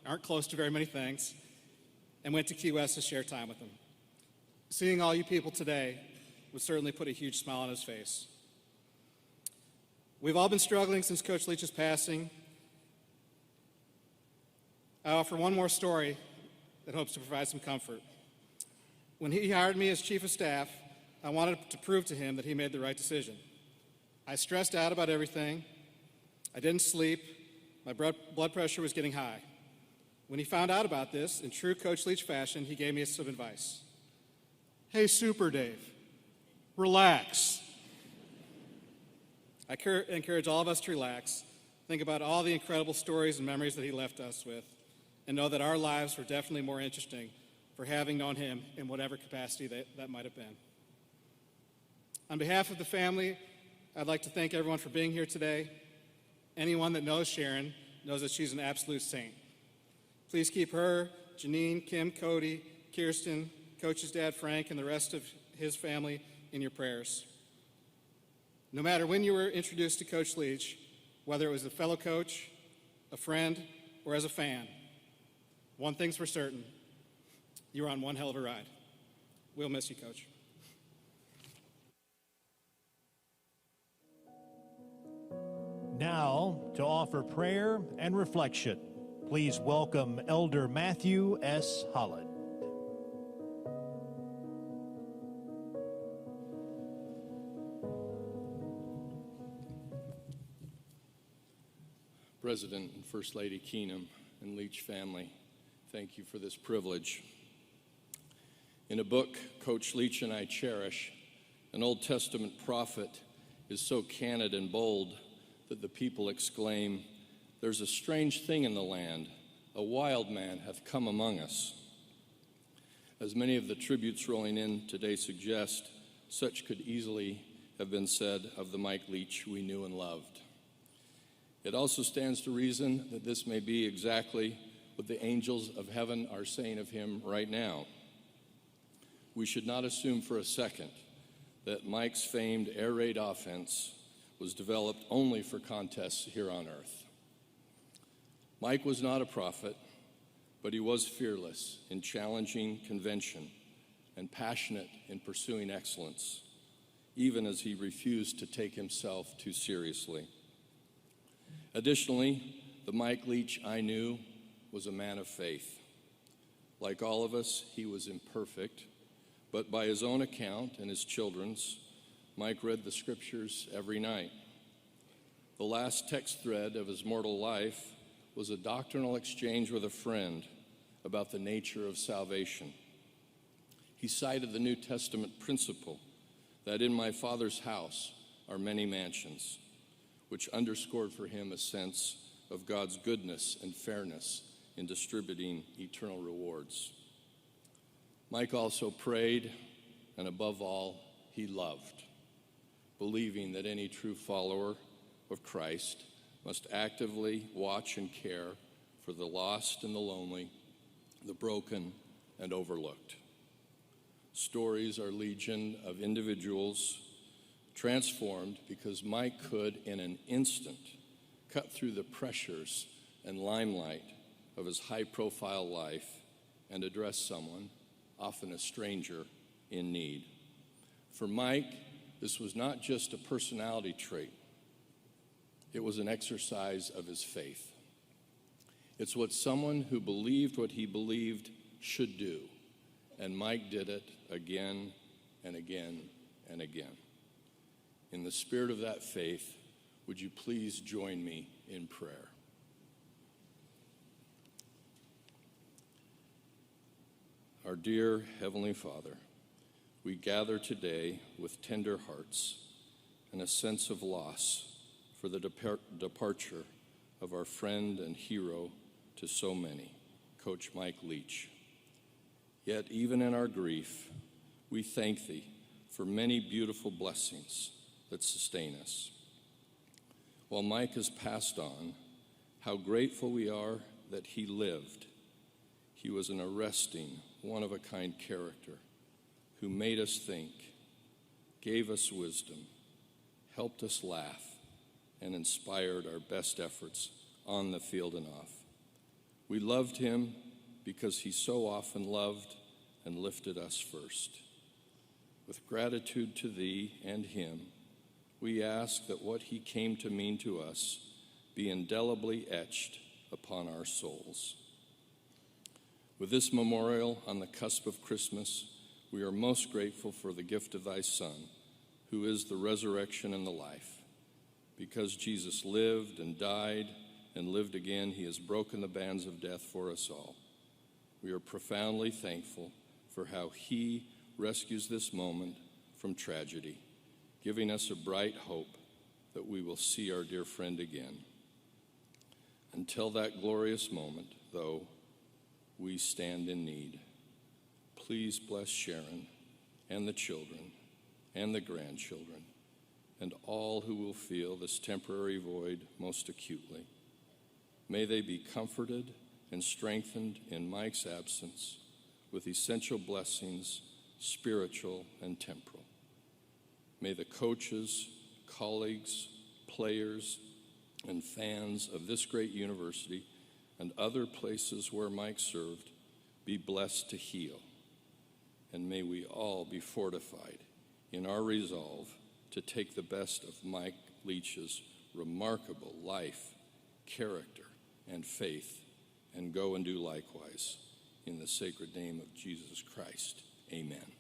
aren't close to very many things, and went to Key West to share time with him. Seeing all you people today would certainly put a huge smile on his face. We've all been struggling since Coach Leach's passing. I offer one more story that hopes to provide some comfort. When he hired me as chief of staff, I wanted to prove to him that he made the right decision. I stressed out about everything. I didn't sleep. My blood pressure was getting high. When he found out about this, in true Coach Leach fashion, he gave me some advice. Hey, Super Dave, relax. I encourage all of us to relax, think about all the incredible stories and memories that he left us with, and know that our lives were definitely more interesting for having known him in whatever capacity that might have been. On behalf of the family, I'd like to thank everyone for being here today. Anyone that knows Sharon knows that she's an absolute saint. Please keep her, Janine, Kim, Cody, Kirsten, Coach's dad, Frank, and the rest of his family in your prayers. No matter when you were introduced to Coach Leach, whether it was a fellow coach, a friend, or as a fan, one thing's for certain, you were on one hell of a ride. We'll miss you, Coach. Now, to offer prayer and reflection, please welcome Elder Matthew S. Holland. President and First Lady Keenum and Leach family, thank you for this privilege. In a book Coach Leach and I cherish, an Old Testament prophet is so candid and bold that the people exclaim, "There's a strange thing in the land, a wild man hath come among us." As many of the tributes rolling in today suggest, such could easily have been said of the Mike Leach we knew and loved. It also stands to reason that this may be exactly what the angels of heaven are saying of him right now. We should not assume for a second that Mike's famed air raid offense was developed only for contests here on earth. Mike was not a prophet, but he was fearless in challenging convention and passionate in pursuing excellence, even as he refused to take himself too seriously. Additionally, the Mike Leach I knew was a man of faith. Like all of us, he was imperfect, but by his own account and his children's, Mike read the scriptures every night. The last text thread of his mortal life was a doctrinal exchange with a friend about the nature of salvation. He cited the New Testament principle that in my Father's house are many mansions, which underscored for him a sense of God's goodness and fairness in distributing eternal rewards. Mike also prayed, and above all, he loved, believing that any true follower of Christ must actively watch and care for the lost and the lonely, the broken and overlooked. Stories are legion of individuals transformed because Mike could, in an instant, cut through the pressures and limelight of his high-profile life and address someone, often a stranger, in need. For Mike, this was not just a personality trait. It was an exercise of his faith. It's what someone who believed what he believed should do, and Mike did it again and again and again. In the spirit of that faith, would you please join me in prayer? Our dear Heavenly Father, we gather today with tender hearts and a sense of loss for the departure of our friend and hero to so many, Coach Mike Leach. Yet even in our grief, we thank Thee for many beautiful blessings that sustain us. While Mike has passed on, how grateful we are that he lived. He was an arresting, one-of-a-kind character who made us think, gave us wisdom, helped us laugh, and inspired our best efforts on the field and off. We loved him because he so often loved and lifted us first. With gratitude to Thee and him, we ask that what he came to mean to us be indelibly etched upon our souls. With this memorial on the cusp of Christmas, we are most grateful for the gift of Thy Son, who is the resurrection and the life. Because Jesus lived and died and lived again, he has broken the bands of death for us all. We are profoundly thankful for how he rescues this moment from tragedy, giving us a bright hope that we will see our dear friend again. Until that glorious moment, though, we stand in need. Please bless Sharon and the children and the grandchildren and all who will feel this temporary void most acutely. May they be comforted and strengthened in Mike's absence with essential blessings, spiritual and temporal. May the coaches, colleagues, players, and fans of this great university and other places where Mike served be blessed to heal. And may we all be fortified in our resolve to take the best of Mike Leach's remarkable life, character, and faith, and go and do likewise. In the sacred name of Jesus Christ, amen.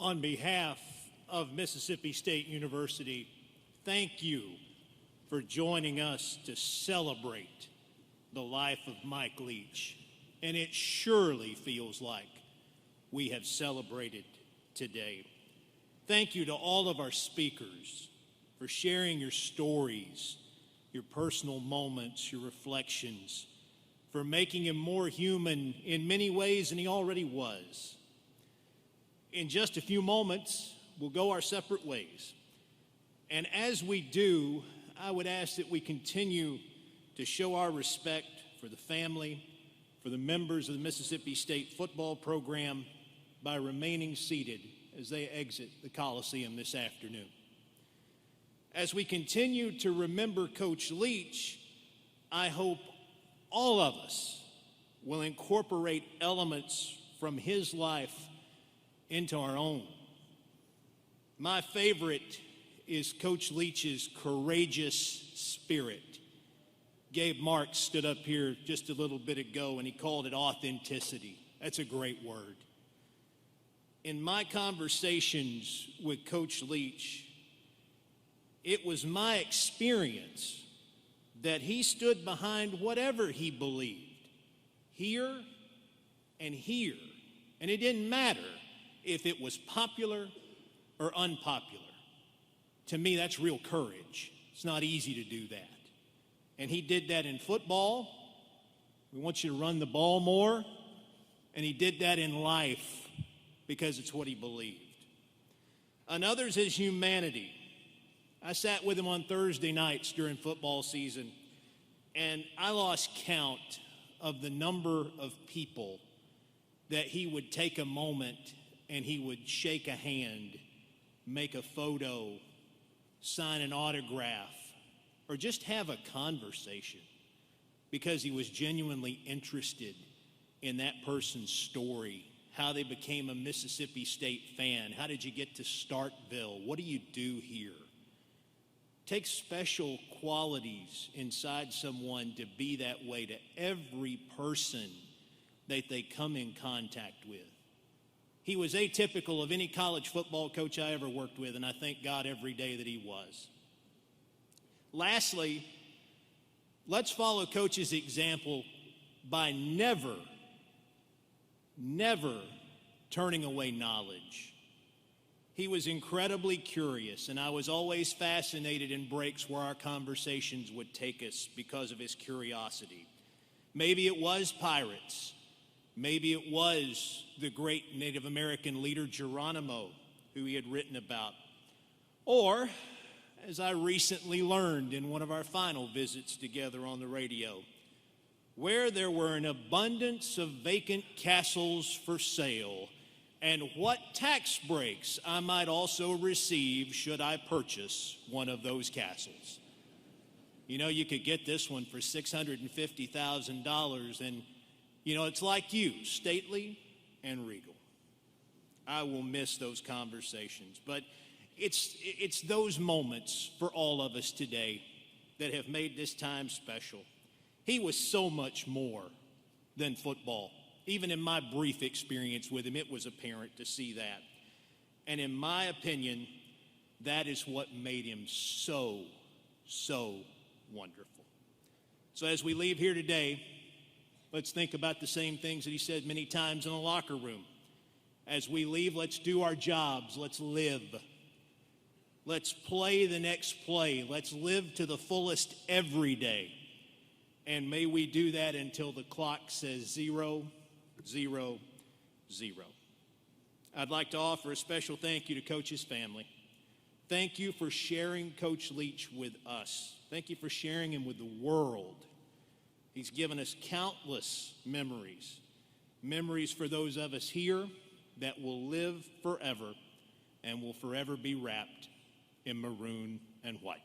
On behalf of Mississippi State University, thank you for joining us to celebrate the life of Mike Leach. And it surely feels like we have celebrated today. Thank you to all of our speakers for sharing your stories, your personal moments, your reflections, for making him more human in many ways than he already was. In just a few moments, we'll go our separate ways. And as we do, I would ask that we continue to show our respect for the family, for the members of the Mississippi State football program by remaining seated as they exit the Coliseum this afternoon. As we continue to remember Coach Leach, I hope all of us will incorporate elements from his life into our own. My favorite is Coach Leach's courageous spirit. Gabe Marks stood up here just a little bit ago and he called it authenticity. That's a great word. In my conversations with Coach Leach, it was my experience that he stood behind whatever he believed, here and here. And it didn't matter if it was popular or unpopular. To me, that's real courage. It's not easy to do that. And he did that in football. We want you to run the ball more. And he did that in life because it's what he believed. Another's his humanity. I sat with him on Thursday nights during football season, and I lost count of the number of people that he would take a moment and he would shake a hand, make a photo, sign an autograph, or just have a conversation because he was genuinely interested in that person's story, how they became a Mississippi State fan. How did you get to Starkville? What do you do here? Takes special qualities inside someone to be that way to every person that they come in contact with. He was atypical of any college football coach I ever worked with, and I thank God every day that he was. Lastly, let's follow Coach's example by never turning away knowledge. He was incredibly curious, and I was always fascinated in breaks where our conversations would take us because of his curiosity. Maybe it was pirates. Maybe it was the great Native American leader Geronimo, who he had written about. Or, as I recently learned in one of our final visits together on the radio, where there were an abundance of vacant castles for sale, and what tax breaks I might also receive should I purchase one of those castles. You know, you could get this one for $650,000, and, you know, it's like you, stately and regal. I will miss those conversations, but it's those moments for all of us today that have made this time special. He was so much more than football. Even in my brief experience with him, it was apparent to see that. And in my opinion, that is what made him so wonderful. So as we leave here today, let's think about the same things that he said many times in the locker room. As we leave, let's do our jobs. Let's live. Let's play the next play. Let's live to the fullest every day. And may we do that until the clock says 0, 0, 0. I'd like to offer a special thank you to Coach's family. Thank you for sharing Coach Leach with us. Thank you for sharing him with the world. He's given us countless memories. Memories for those of us here that will live forever and will forever be wrapped in maroon and white.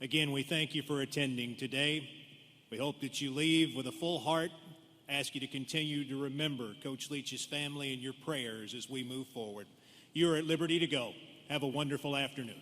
Again, we thank you for attending today. We hope that you leave with a full heart. Ask you to continue to remember Coach Leach's family in your prayers as we move forward. You're at liberty to go. Have a wonderful afternoon.